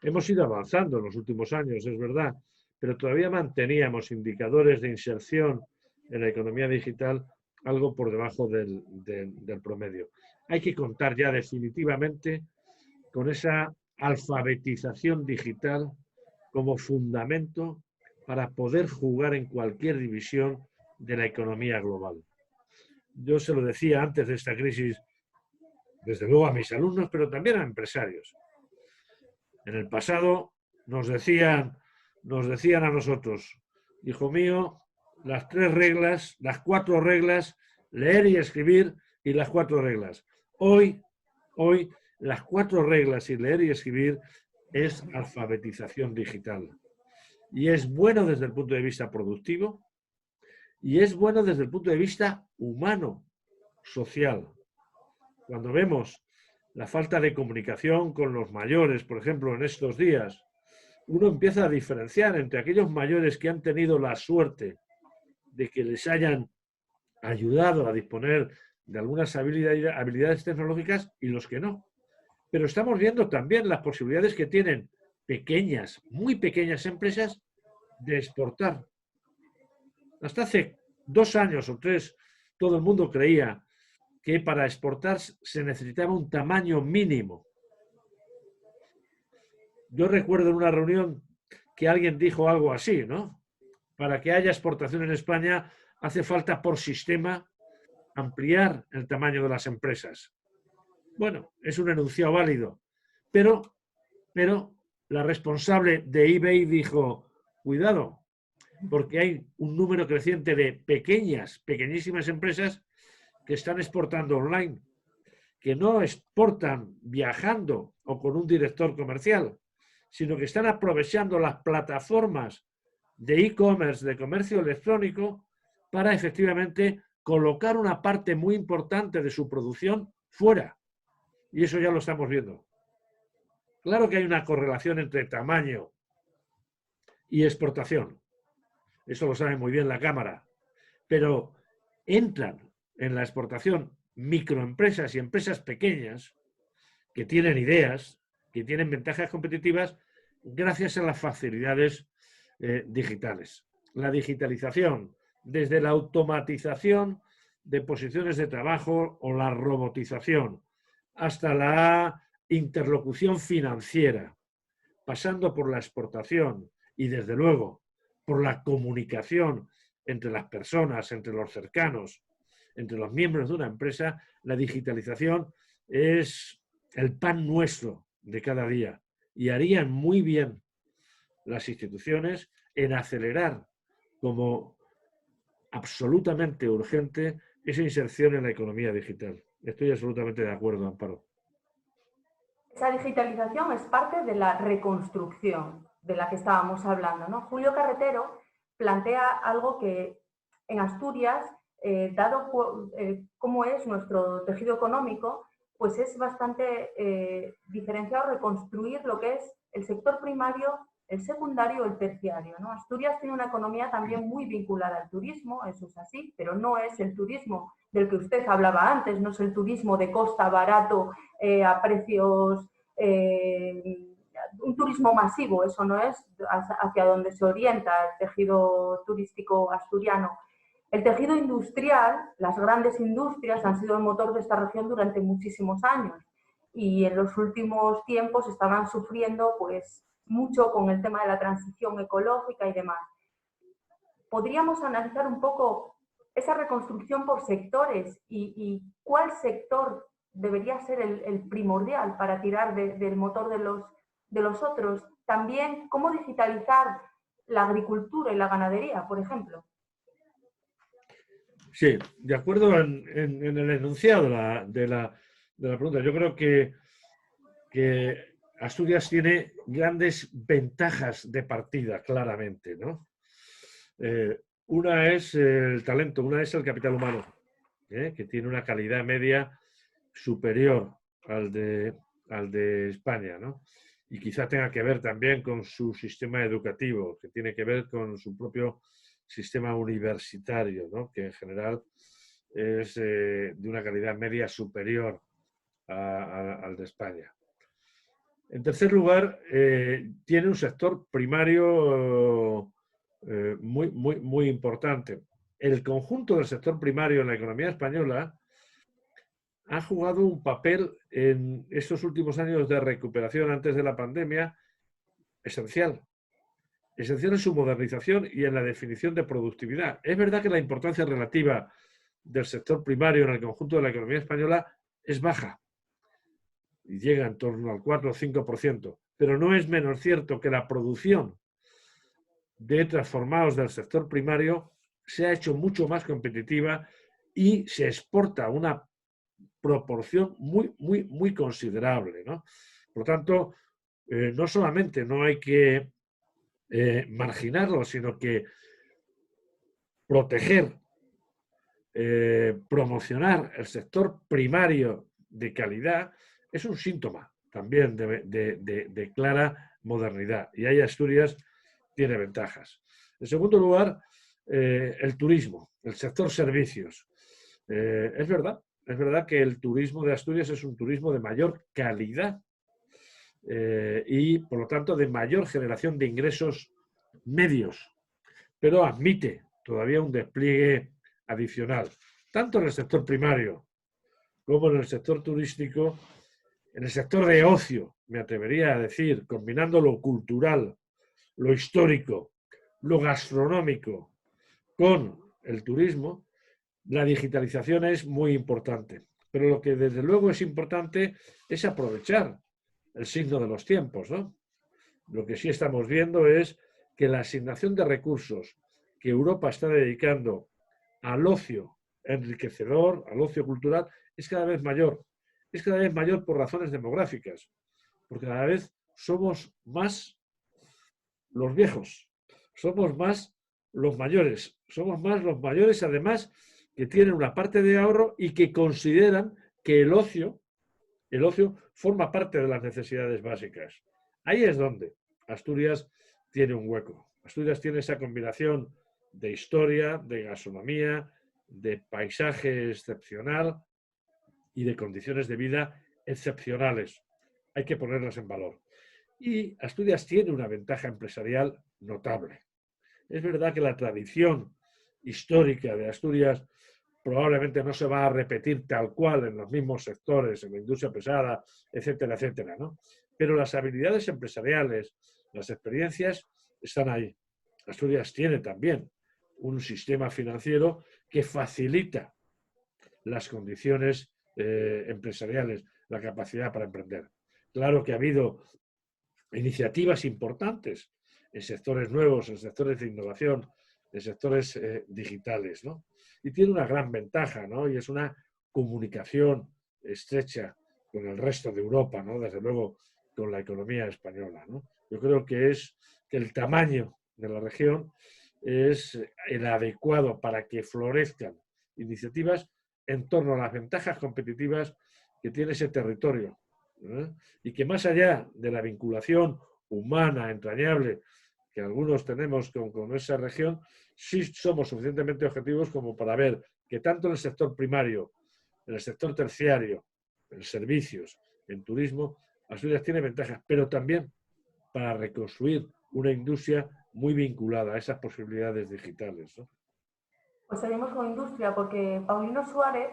Hemos ido avanzando en los últimos años, es verdad, pero todavía manteníamos indicadores de inserción en la economía digital algo por debajo del promedio. Hay que contar ya definitivamente con esa alfabetización digital como fundamento para poder jugar en cualquier división de la economía global. Yo se lo decía antes de esta crisis, desde luego a mis alumnos, pero también a empresarios. En el pasado nos decían a nosotros, hijo mío, las 3 reglas, las 4 reglas, leer y escribir y las 4 reglas. Hoy, las 4 reglas y leer y escribir es alfabetización digital. Y es bueno desde el punto de vista productivo y es bueno desde el punto de vista humano, social. Cuando vemos la falta de comunicación con los mayores, por ejemplo, en estos días, uno empieza a diferenciar entre aquellos mayores que han tenido la suerte de que les hayan ayudado a disponer de algunas habilidades tecnológicas y los que no. Pero estamos viendo también las posibilidades que tienen pequeñas, muy pequeñas empresas de exportar. Hasta hace 2 años o 3 todo el mundo creía que para exportar se necesitaba un tamaño mínimo. Yo recuerdo en una reunión que alguien dijo algo así, ¿no? Para que haya exportación en España hace falta por sistema ampliar el tamaño de las empresas. Bueno, es un enunciado válido, pero la responsable de eBay dijo, cuidado, porque hay un número creciente de pequeñísimas empresas que están exportando online, que no exportan viajando o con un director comercial, sino que están aprovechando las plataformas de e-commerce, de comercio electrónico, para efectivamente colocar una parte muy importante de su producción fuera. Y eso ya lo estamos viendo. Claro que hay una correlación entre tamaño y exportación. Eso lo sabe muy bien la Cámara. Pero entran en la exportación microempresas y empresas pequeñas que tienen ideas, que tienen ventajas competitivas gracias a las facilidades digitales. La digitalización, desde la automatización de posiciones de trabajo o la robotización, hasta la interlocución financiera, pasando por la exportación y, desde luego, por la comunicación entre las personas, entre los cercanos, entre los miembros de una empresa, la digitalización es el pan nuestro de cada día. Y harían muy bien las instituciones en acelerar como absolutamente urgente esa inserción en la economía digital. Estoy absolutamente de acuerdo, Amparo. Esa digitalización es parte de la reconstrucción de la que estábamos hablando, ¿no? Julio Carretero plantea algo que en Asturias, dado cómo es nuestro tejido económico, pues es bastante diferenciado reconstruir lo que es el sector primario, el secundario o el terciario, ¿no? Asturias tiene una economía también muy vinculada al turismo, eso es así, pero no es el turismo del que usted hablaba antes, no es el turismo de costa barato a precios un turismo masivo, eso no es hacia donde se orienta el tejido turístico asturiano. El tejido industrial, las grandes industrias han sido el motor de esta región durante muchísimos años y en los últimos tiempos estaban sufriendo pues mucho con el tema de la transición ecológica y demás. Podríamos analizar un poco esa reconstrucción por sectores y cuál sector debería ser el primordial para tirar del motor de los otros. También cómo digitalizar la agricultura y la ganadería, por ejemplo. Sí, de acuerdo en el enunciado de la pregunta. Yo creo que Asturias tiene grandes ventajas de partida, claramente, ¿no? Una es el talento, una es el capital humano, que tiene una calidad media superior al de España, ¿no? Y quizá tenga que ver también con su sistema educativo, que tiene que ver con su propio sistema universitario, ¿no? Que en general es de una calidad media superior al de España. En tercer lugar, tiene un sector primario muy importante. El conjunto del sector primario en la economía española ha jugado un papel en estos últimos años de recuperación antes de la pandemia esencial. Esencial en su modernización y en la definición de productividad. Es verdad que la importancia relativa del sector primario en el conjunto de la economía española es baja y llega en torno al 4 o 5%, pero no es menos cierto que la producción de transformados del sector primario se ha hecho mucho más competitiva y se exporta una proporción muy considerable, ¿no? Por lo tanto, no solamente no hay que marginarlo, sino que proteger, promocionar el sector primario de calidad es un síntoma también de clara modernidad. Y ahí Asturias tiene ventajas. En segundo lugar, el turismo, el sector servicios. Es verdad que el turismo de Asturias es un turismo de mayor calidad y, por lo tanto, de mayor generación de ingresos medios, pero admite todavía un despliegue adicional, tanto en el sector primario como en el sector turístico, en el sector de ocio, me atrevería a decir, combinando lo cultural, lo histórico, lo gastronómico con el turismo. La digitalización es muy importante, pero lo que desde luego es importante es aprovechar el signo de los tiempos, ¿no? Lo que sí estamos viendo es que la asignación de recursos que Europa está dedicando al ocio enriquecedor, al ocio cultural, es cada vez mayor. Es cada vez mayor por razones demográficas, porque cada vez somos más los viejos, somos más los mayores además que tienen una parte de ahorro y que consideran que el ocio forma parte de las necesidades básicas. Ahí es donde Asturias tiene un hueco. Asturias tiene esa combinación de historia, de gastronomía, de paisaje excepcional y de condiciones de vida excepcionales. Hay que ponerlas en valor. Y Asturias tiene una ventaja empresarial notable. Es verdad que la tradición histórica de Asturias probablemente no se va a repetir tal cual en los mismos sectores, en la industria pesada, etcétera, etcétera, ¿no? Pero las habilidades empresariales, las experiencias están ahí. Asturias tiene también un sistema financiero que facilita las condiciones empresariales, la capacidad para emprender. Claro que ha habido iniciativas importantes en sectores nuevos, en sectores de innovación, en sectores digitales, ¿no? Y tiene una gran ventaja, ¿no? Y es una comunicación estrecha con el resto de Europa, ¿no? Desde luego con la economía española, ¿no? Yo creo que el tamaño de la región es el adecuado para que florezcan iniciativas en torno a las ventajas competitivas que tiene ese territorio, ¿eh? Y que más allá de la vinculación humana, entrañable, que algunos tenemos con esa región, sí somos suficientemente objetivos como para ver que tanto en el sector primario, en el sector terciario, en servicios, en turismo, Asturias tiene ventajas, pero también para reconstruir una industria muy vinculada a esas posibilidades digitales, ¿no? Pues seguimos con industria, porque Paulino Suárez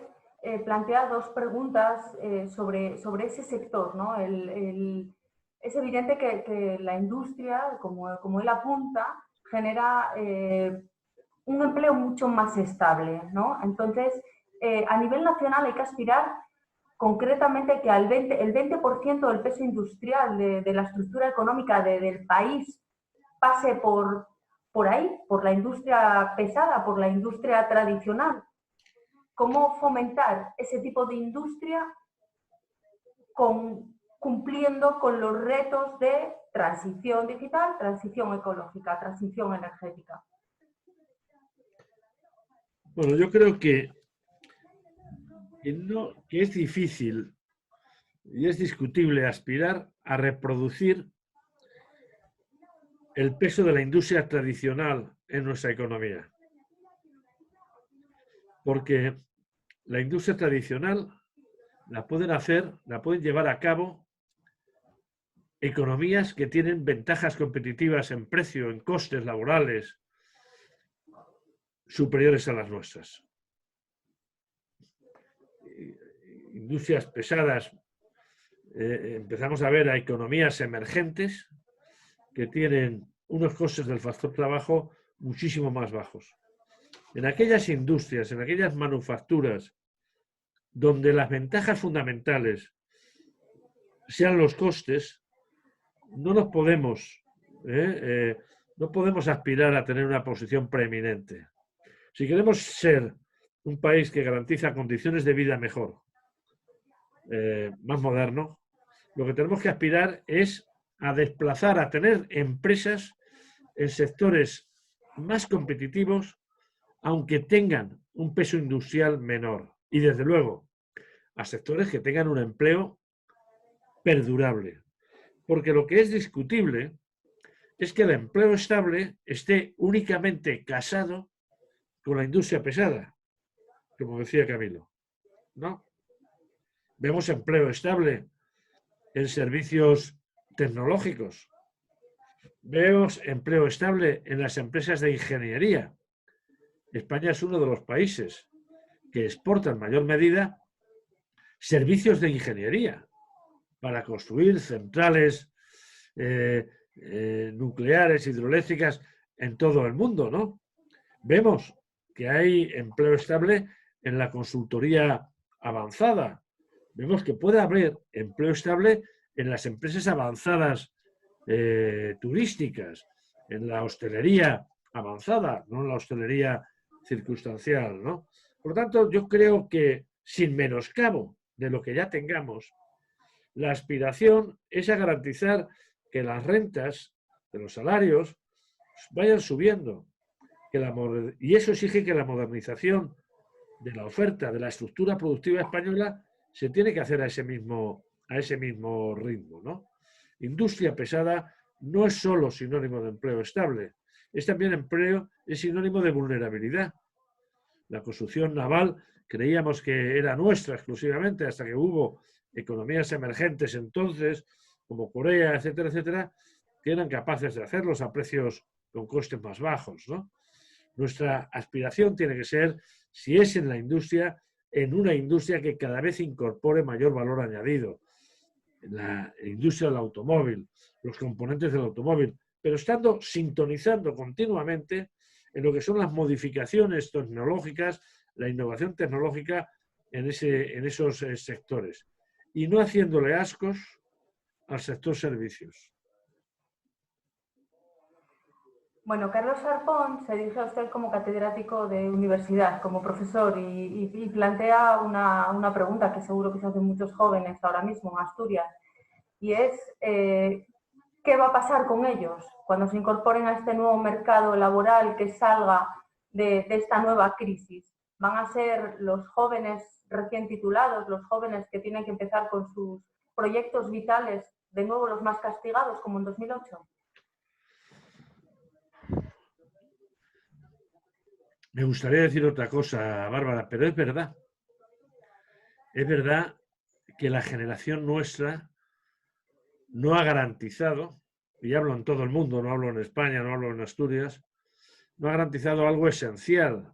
plantea dos preguntas sobre ese sector, ¿no? Es evidente que la industria, como él apunta, genera un empleo mucho más estable, ¿no? Entonces, a nivel nacional hay que aspirar concretamente que el 20% del peso industrial de la estructura económica del país pase por ahí, por la industria pesada, por la industria tradicional. ¿Cómo fomentar ese tipo de industria cumpliendo con los retos de transición digital, transición ecológica, transición energética? Bueno, yo creo que es difícil y es discutible aspirar a reproducir el peso de la industria tradicional en nuestra economía. Porque la industria tradicional la pueden llevar a cabo economías que tienen ventajas competitivas en precio, en costes laborales superiores a las nuestras. Industrias pesadas, empezamos a ver a economías emergentes que tienen unos costes del factor trabajo muchísimo más bajos. En aquellas industrias, en aquellas manufacturas donde las ventajas fundamentales sean los costes, no podemos aspirar a tener una posición preeminente. Si queremos ser un país que garantiza condiciones de vida mejor, más moderno, lo que tenemos que aspirar es a desplazar, a tener empresas en sectores más competitivos, aunque tengan un peso industrial menor. Y desde luego, a sectores que tengan un empleo perdurable. Porque lo que es discutible es que el empleo estable esté únicamente casado con la industria pesada, como decía Camilo, ¿no? Vemos empleo estable en servicios tecnológicos. Vemos empleo estable en las empresas de ingeniería. España es uno de los países que exporta en mayor medida servicios de ingeniería para construir centrales nucleares, hidroeléctricas en todo el mundo, ¿no? Vemos que hay empleo estable en la consultoría avanzada. Vemos que puede haber empleo estable en las empresas avanzadas turísticas, en la hostelería avanzada, no en la hostelería circunstancial, ¿no? Por lo tanto, yo creo que sin menoscabo de lo que ya tengamos, la aspiración es a garantizar que las rentas de los salarios vayan subiendo. Y eso exige que la modernización de la oferta, de la estructura productiva española, se tiene que hacer a ese mismo ritmo, ¿no? Industria pesada no es solo sinónimo de empleo estable, es también es sinónimo de vulnerabilidad. La construcción naval creíamos que era nuestra exclusivamente hasta que hubo economías emergentes entonces, como Corea, etcétera, etcétera, que eran capaces de hacerlos a precios con costes más bajos, ¿no? Nuestra aspiración tiene que ser, si es en la industria, en una industria que cada vez incorpore mayor valor añadido. La industria del automóvil, los componentes del automóvil, pero sintonizando continuamente en lo que son las modificaciones tecnológicas, la innovación tecnológica en esos sectores. Y no haciéndole ascos al sector servicios. Bueno, Carlos Sarpón se dirige a usted como catedrático de universidad, como profesor, y plantea una pregunta que seguro que se hacen muchos jóvenes ahora mismo en Asturias, y es ¿qué va a pasar con ellos cuando se incorporen a este nuevo mercado laboral que salga de esta nueva crisis? ¿Van a ser los jóvenes recién titulados, los jóvenes que tienen que empezar con sus proyectos vitales, de nuevo los más castigados, como en 2008? Me gustaría decir otra cosa, Bárbara, pero es verdad. Es verdad que la generación nuestra no ha garantizado y hablo en todo el mundo, no hablo en España, no hablo en Asturias, no ha garantizado algo esencial.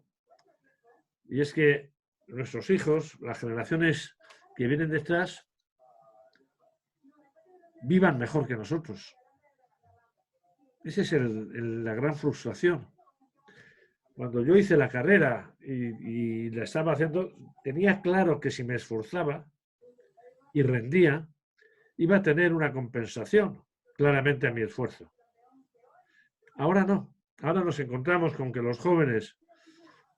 Y es que nuestros hijos, las generaciones que vienen detrás, vivan mejor que nosotros. Esa es la gran frustración. Cuando yo hice la carrera y la estaba haciendo, tenía claro que si me esforzaba y rendía, iba a tener una compensación claramente a mi esfuerzo. Ahora no. Ahora nos encontramos con que los jóvenes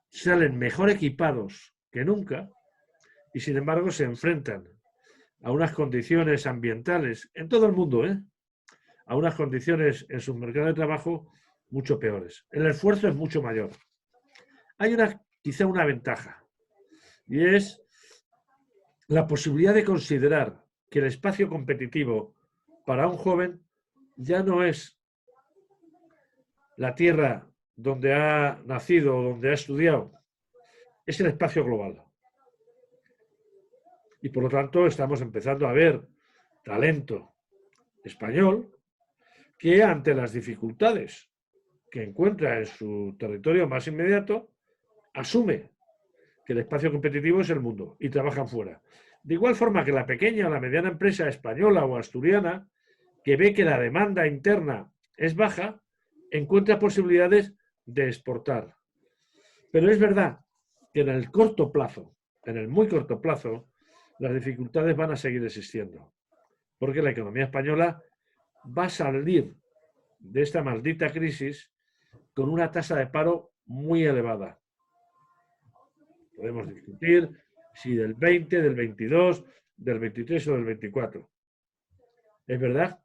salen mejor equipados que nunca y sin embargo se enfrentan a unas condiciones ambientales en todo el mundo, a unas condiciones en su mercado de trabajo mucho peores. El esfuerzo es mucho mayor. Hay quizá una ventaja y es la posibilidad de considerar que el espacio competitivo para un joven ya no es la tierra donde ha nacido o donde ha estudiado, es el espacio global. Y por lo tanto estamos empezando a ver talento español que ante las dificultades que encuentra en su territorio más inmediato, asume que el espacio competitivo es el mundo y trabajan fuera. De igual forma que la pequeña o la mediana empresa española o asturiana, que ve que la demanda interna es baja, encuentra posibilidades de exportar. Pero es verdad que en el corto plazo, en el muy corto plazo, las dificultades van a seguir existiendo. Porque la economía española va a salir de esta maldita crisis con una tasa de paro muy elevada. Podemos discutir si del 20, del 22, del 23 o del 24. Es verdad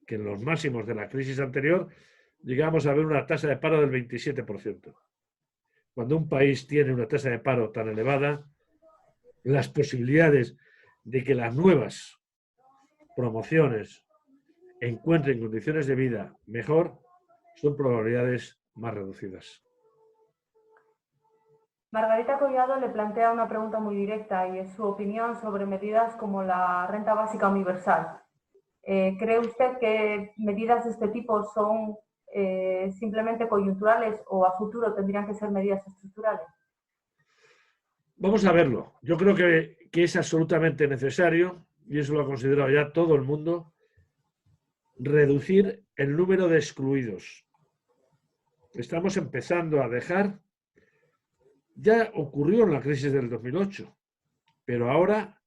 que en los máximos de la crisis anterior llegamos a ver una tasa de paro del 27%. Cuando un país tiene una tasa de paro tan elevada, las posibilidades de que las nuevas promociones encuentren condiciones de vida mejor son probabilidades más reducidas. Margarita Collado le plantea una pregunta muy directa y es su opinión sobre medidas como la renta básica universal. ¿Cree usted que medidas de este tipo son simplemente coyunturales o a futuro tendrían que ser medidas estructurales? Vamos a verlo. Yo creo que es absolutamente necesario, y eso lo ha considerado ya todo el mundo, reducir el número de excluidos. Estamos empezando a dejar. Ya ocurrió en la crisis del 2008, pero ahora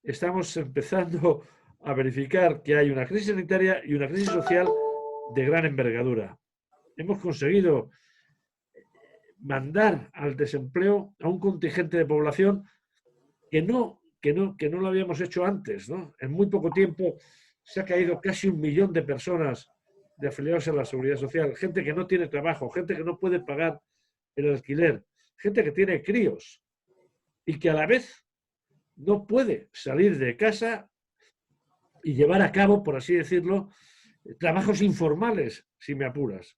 estamos empezando a verificar que hay una crisis sanitaria y una crisis social de gran envergadura. Hemos conseguido mandar al desempleo a un contingente de población que no lo habíamos hecho antes, ¿no? En muy poco tiempo se ha caído casi 1 millón de personas de afiliados a la Seguridad Social, gente que no tiene trabajo, gente que no puede pagar el alquiler, gente que tiene críos y que a la vez no puede salir de casa y llevar a cabo, por así decirlo, trabajos informales, si me apuras.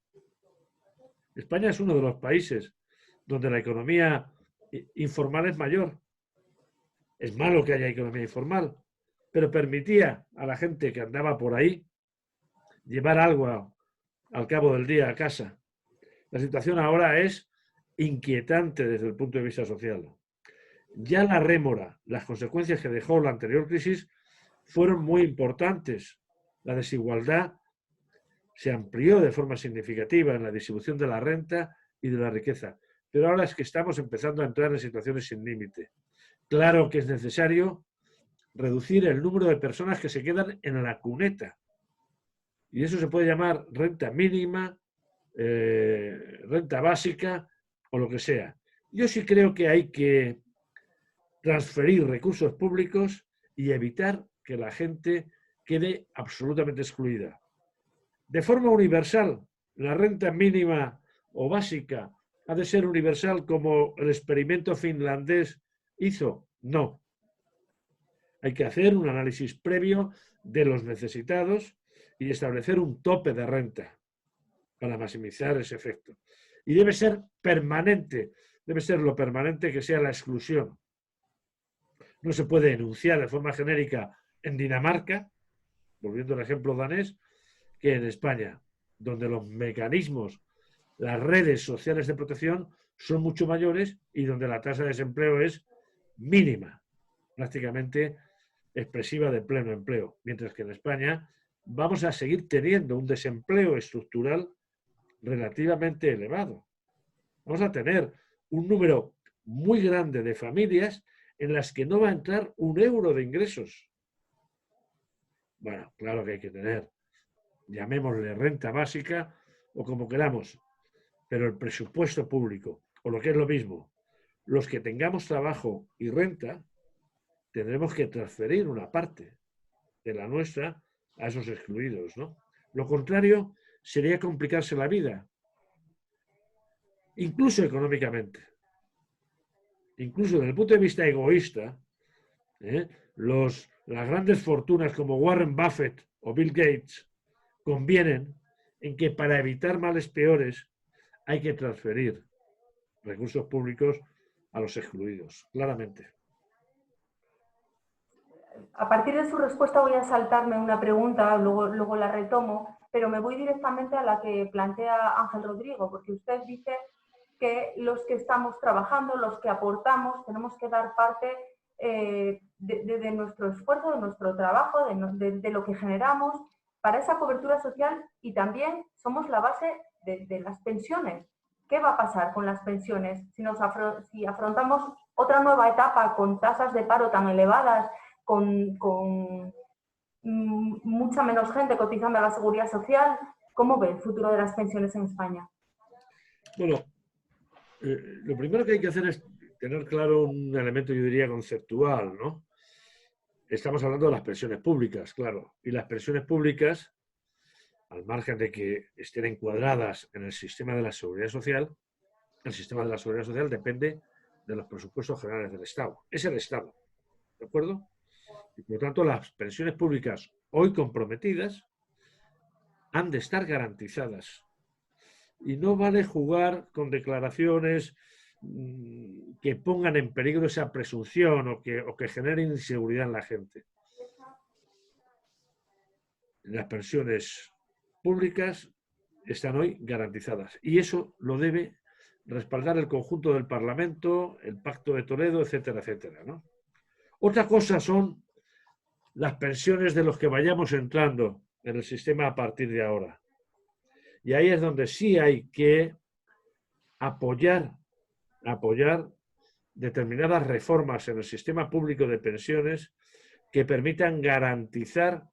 España es uno de los países donde la economía informal es mayor. Es malo que haya economía informal, pero permitía a la gente que andaba por ahí llevar algo al cabo del día a casa. La situación ahora es inquietante desde el punto de vista social. Ya la rémora, las consecuencias que dejó la anterior crisis fueron muy importantes. La desigualdad se amplió de forma significativa en la distribución de la renta y de la riqueza. Pero ahora es que estamos empezando a entrar en situaciones sin límite. Claro que es necesario reducir el número de personas que se quedan en la cuneta. Y eso se puede llamar renta mínima, renta básica o lo que sea. Yo sí creo que hay que transferir recursos públicos y evitar que la gente quede absolutamente excluida. De forma universal, la renta mínima o básica ha de ser universal como el experimento finlandés hizo. No. Hay que hacer un análisis previo de los necesitados y establecer un tope de renta para maximizar ese efecto. Y debe ser permanente, debe ser lo permanente que sea la exclusión. No se puede enunciar de forma genérica en Dinamarca, volviendo al ejemplo danés, que en España, donde los mecanismos, las redes sociales de protección son mucho mayores y donde la tasa de desempleo es mínima, prácticamente expresiva de pleno empleo, mientras que en España vamos a seguir teniendo un desempleo estructural relativamente elevado. Vamos a tener un número muy grande de familias en las que no va a entrar un euro de ingresos. Bueno, claro que hay que tener, llamémosle renta básica o como queramos, pero el presupuesto público, o lo que es lo mismo, los que tengamos trabajo y renta, tendremos que transferir una parte de la nuestra a esos excluidos, ¿no? Lo contrario sería complicarse la vida, incluso económicamente. Incluso desde el punto de vista egoísta, las grandes fortunas como Warren Buffett o Bill Gates convienen en que para evitar males peores hay que transferir recursos públicos a los excluidos, claramente. A partir de su respuesta voy a saltarme una pregunta, luego la retomo, pero me voy directamente a la que plantea Ángel Rodrigo, porque usted dice que los que estamos trabajando, los que aportamos, tenemos que dar parte de nuestro esfuerzo, de nuestro trabajo, de lo que generamos para esa cobertura social y también somos la base de las pensiones. ¿Qué va a pasar con las pensiones si afrontamos otra nueva etapa con tasas de paro tan elevadas, con mucha menos gente cotizando a la seguridad social? ¿Cómo ve el futuro de las pensiones en España? Bueno, lo primero que hay que hacer es tener claro un elemento, yo diría, conceptual, ¿no? Estamos hablando de las pensiones públicas, claro, y las pensiones públicas, al margen de que estén encuadradas en el sistema de la seguridad social, el sistema de la seguridad social depende de los presupuestos generales del Estado. Es el Estado, ¿de acuerdo? Y por lo tanto, las pensiones públicas hoy comprometidas han de estar garantizadas. Y no vale jugar con declaraciones que pongan en peligro esa presunción o que generen inseguridad en la gente. Las pensiones públicas están hoy garantizadas y eso lo debe respaldar el conjunto del Parlamento, el Pacto de Toledo, etcétera, etcétera, ¿no? Otra cosa son las pensiones de los que vayamos entrando en el sistema a partir de ahora. Y ahí es donde sí hay que apoyar determinadas reformas en el sistema público de pensiones que permitan garantizar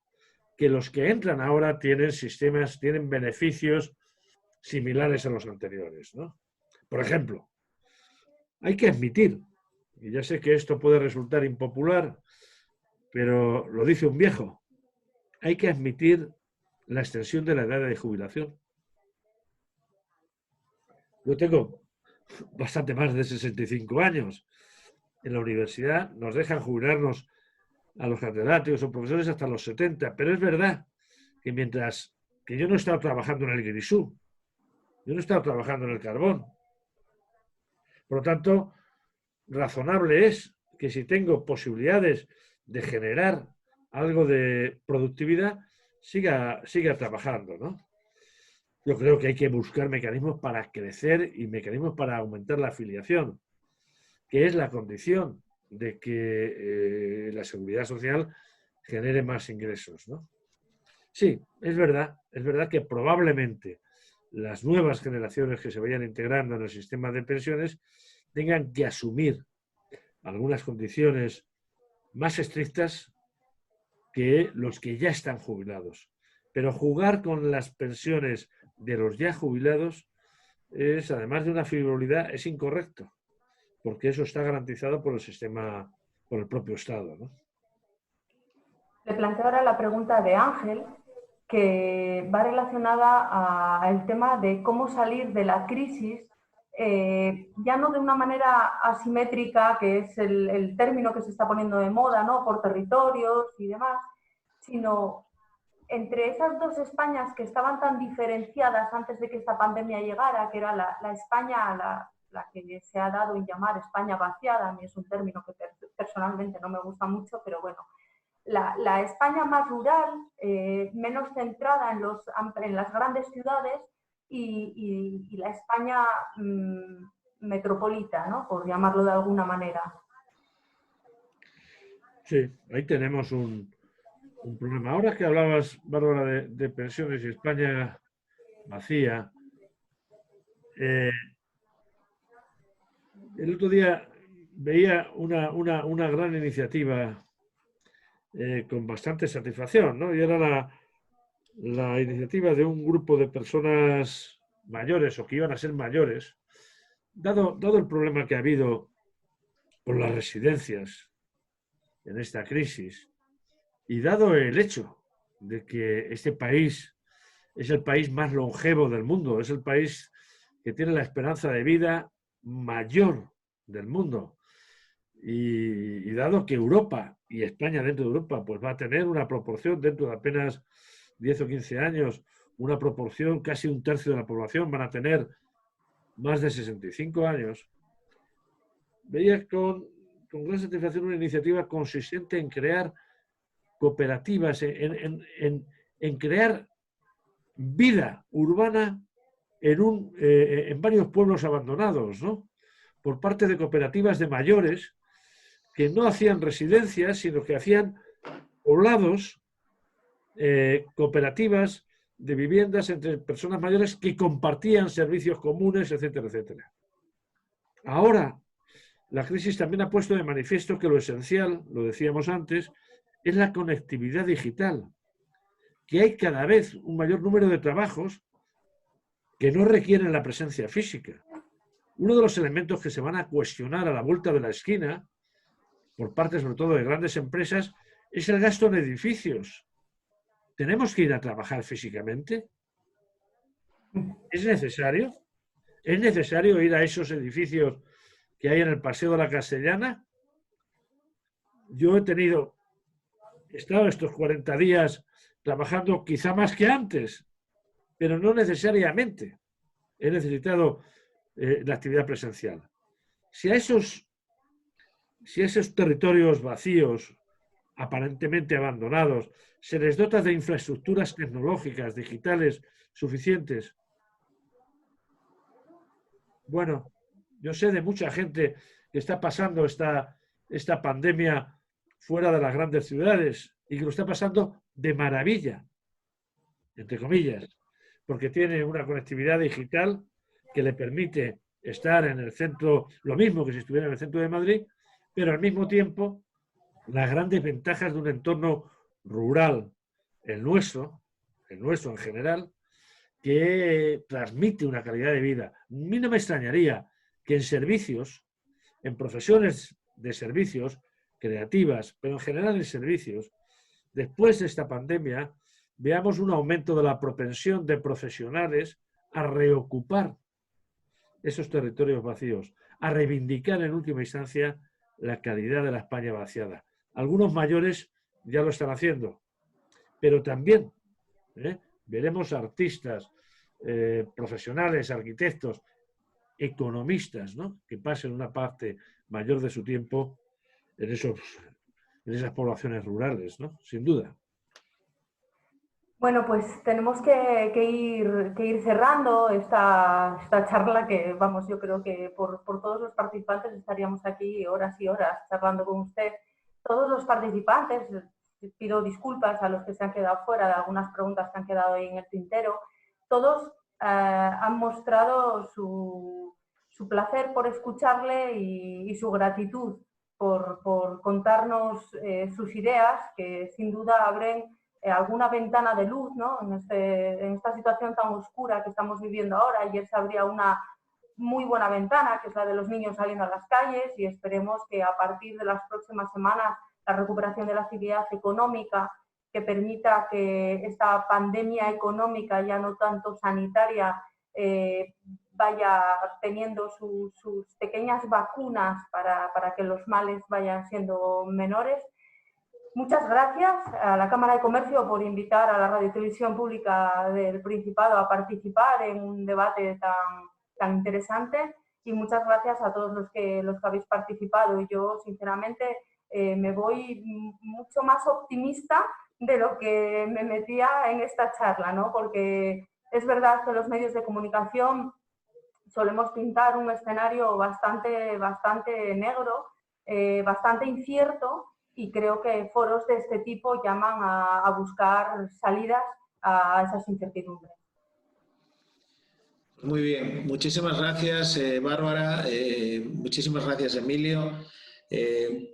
que los que entran ahora tienen beneficios similares a los anteriores, ¿no? Por ejemplo, hay que admitir, y ya sé que esto puede resultar impopular, pero lo dice un viejo, hay que admitir la extensión de la edad de jubilación. Yo tengo bastante más de 65 años. En la universidad nos dejan jubilarnos a los catedráticos o profesores hasta los 70, pero es verdad que mientras que yo no he estado trabajando en el grisú, yo no he estado trabajando en el carbón. Por lo tanto, razonable es que si tengo posibilidades de generar algo de productividad, siga trabajando, ¿no? Yo creo que hay que buscar mecanismos para crecer y mecanismos para aumentar la afiliación, que es la condición de que la seguridad social genere más ingresos, ¿no? Sí, es verdad que probablemente las nuevas generaciones que se vayan integrando en el sistema de pensiones tengan que asumir algunas condiciones más estrictas que los que ya están jubilados. Pero jugar con las pensiones de los ya jubilados es, además de una frivolidad, es incorrecto, porque eso está garantizado por el sistema, por el propio Estado, ¿no? Le planteo ahora la pregunta de Ángel, que va relacionada al tema de cómo salir de la crisis, ya no de una manera asimétrica, que es el término que se está poniendo de moda, ¿no? Por territorios y demás, sino entre esas dos Españas que estaban tan diferenciadas antes de que esta pandemia llegara, que era la España, la que se ha dado en llamar España vaciada. A mí es un término que personalmente no me gusta mucho, pero bueno, la España más rural, menos centrada en las grandes ciudades y la España metropolita, ¿no? Por llamarlo de alguna manera. Sí, ahí tenemos un problema. Ahora que hablabas, Bárbara, de pensiones y España vacía, el otro día veía una gran iniciativa con bastante satisfacción, ¿no? Y era la iniciativa de un grupo de personas mayores o que iban a ser mayores, dado el problema que ha habido con las residencias en esta crisis y dado el hecho de que este país es el país más longevo del mundo, es el país que tiene la esperanza de vida mayor del mundo. Y dado que Europa y España dentro de Europa pues va a tener una proporción dentro de apenas 10 o 15 años, una proporción, casi un tercio de la población van a tener más de 65 años, veía con gran satisfacción una iniciativa consistente en crear cooperativas, en crear vida urbana en varios pueblos abandonados, ¿no? Por parte de cooperativas de mayores que no hacían residencias, sino que hacían poblados, cooperativas de viviendas entre personas mayores que compartían servicios comunes, etcétera, etcétera. Ahora, la crisis también ha puesto de manifiesto que lo esencial, lo decíamos antes, es la conectividad digital, que hay cada vez un mayor número de trabajos que no requieren la presencia física. Uno de los elementos que se van a cuestionar a la vuelta de la esquina, por parte sobre todo de grandes empresas, es el gasto en edificios. ¿Tenemos que ir a trabajar físicamente? ¿Es necesario? ¿Es necesario ir a esos edificios que hay en el Paseo de la Castellana? Yo he estado estos 40 días trabajando quizá más que antes, pero no necesariamente he necesitado la actividad presencial. Si a esos territorios vacíos, aparentemente abandonados, se les dota de infraestructuras tecnológicas, digitales, suficientes. Bueno, yo sé de mucha gente que está pasando esta pandemia fuera de las grandes ciudades y que lo está pasando de maravilla, entre comillas, porque tiene una conectividad digital que le permite estar en el centro, lo mismo que si estuviera en el centro de Madrid, pero al mismo tiempo las grandes ventajas de un entorno rural, el nuestro en general, que transmite una calidad de vida. A mí no me extrañaría que en servicios, en profesiones de servicios creativas, pero en general en servicios, después de esta pandemia, veamos un aumento de la propensión de profesionales a reocupar esos territorios vacíos, a reivindicar en última instancia la calidad de la España vaciada. Algunos mayores ya lo están haciendo, pero también veremos artistas, profesionales, arquitectos, economistas, ¿no? Que pasen una parte mayor de su tiempo en esas poblaciones rurales, ¿no? Sin duda. Bueno, pues tenemos que ir cerrando esta charla que, vamos, yo creo que por todos los participantes estaríamos aquí horas y horas charlando con usted. Todos los participantes, pido disculpas a los que se han quedado fuera de algunas preguntas que han quedado ahí en el tintero, todos han mostrado su placer por escucharle y su gratitud por contarnos sus ideas, que sin duda abren alguna ventana de luz, ¿no? En esta situación tan oscura que estamos viviendo ahora. Ayer se abría una muy buena ventana, que es la de los niños saliendo a las calles, y esperemos que a partir de las próximas semanas la recuperación de la actividad económica, que permita que esta pandemia económica, ya no tanto sanitaria, vaya teniendo sus pequeñas vacunas para que los males vayan siendo menores. Muchas gracias a la Cámara de Comercio por invitar a la Radio y Televisión Pública del Principado a participar en un debate tan interesante, y muchas gracias a todos los que habéis participado. Y yo, sinceramente, me voy mucho más optimista de lo que me metía en esta charla, ¿no? Porque es verdad que los medios de comunicación solemos pintar un escenario bastante negro, bastante incierto, y creo que foros de este tipo llaman a buscar salidas a esas incertidumbres. Muy bien, muchísimas gracias Bárbara, muchísimas gracias Emilio.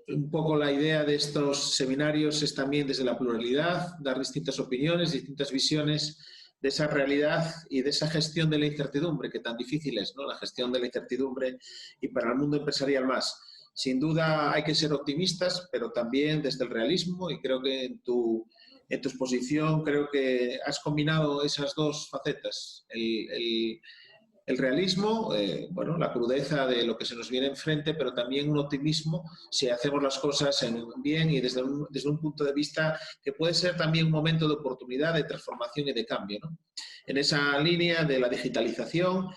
Un poco la idea de estos seminarios es también desde la pluralidad, dar distintas opiniones, distintas visiones de esa realidad y de esa gestión de la incertidumbre, que tan difícil es, ¿no? La gestión de la incertidumbre, y para el mundo empresarial más. Sin duda hay que ser optimistas, pero también desde el realismo, y creo que en tu exposición creo que has combinado esas dos facetas, el realismo, bueno, la crudeza de lo que se nos viene enfrente, pero también un optimismo si hacemos las cosas bien y desde un punto de vista que puede ser también un momento de oportunidad, de transformación y de cambio, ¿no? En esa línea de la digitalización,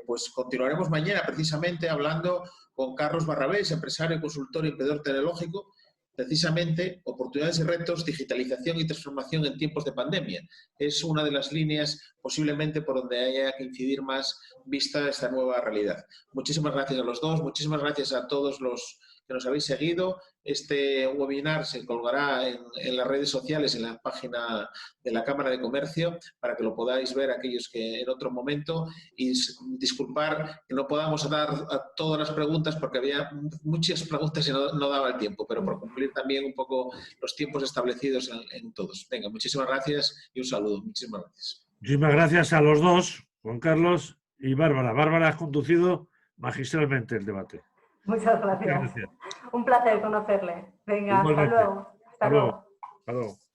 pues continuaremos mañana precisamente hablando con Carlos Barrabés, empresario, consultor y emprendedor tecnológico, precisamente oportunidades y retos, digitalización y transformación en tiempos de pandemia. Es una de las líneas posiblemente por donde haya que incidir más vista esta nueva realidad. Muchísimas gracias a los dos, muchísimas gracias a todos los que nos habéis seguido. Este webinar se colgará en las redes sociales, en la página de la Cámara de Comercio, para que lo podáis ver aquellos que en otro momento, y disculpar que no podamos dar a todas las preguntas porque había muchas preguntas y no daba el tiempo, pero por cumplir también un poco los tiempos establecidos en todos. Venga, muchísimas gracias y un saludo. Muchísimas gracias. Muchísimas gracias a los dos, Juan Carlos y Bárbara. Bárbara ha conducido magistralmente el debate. Muchas gracias. Un placer conocerle. Venga, igualmente. hasta luego. Hasta luego. Hasta luego.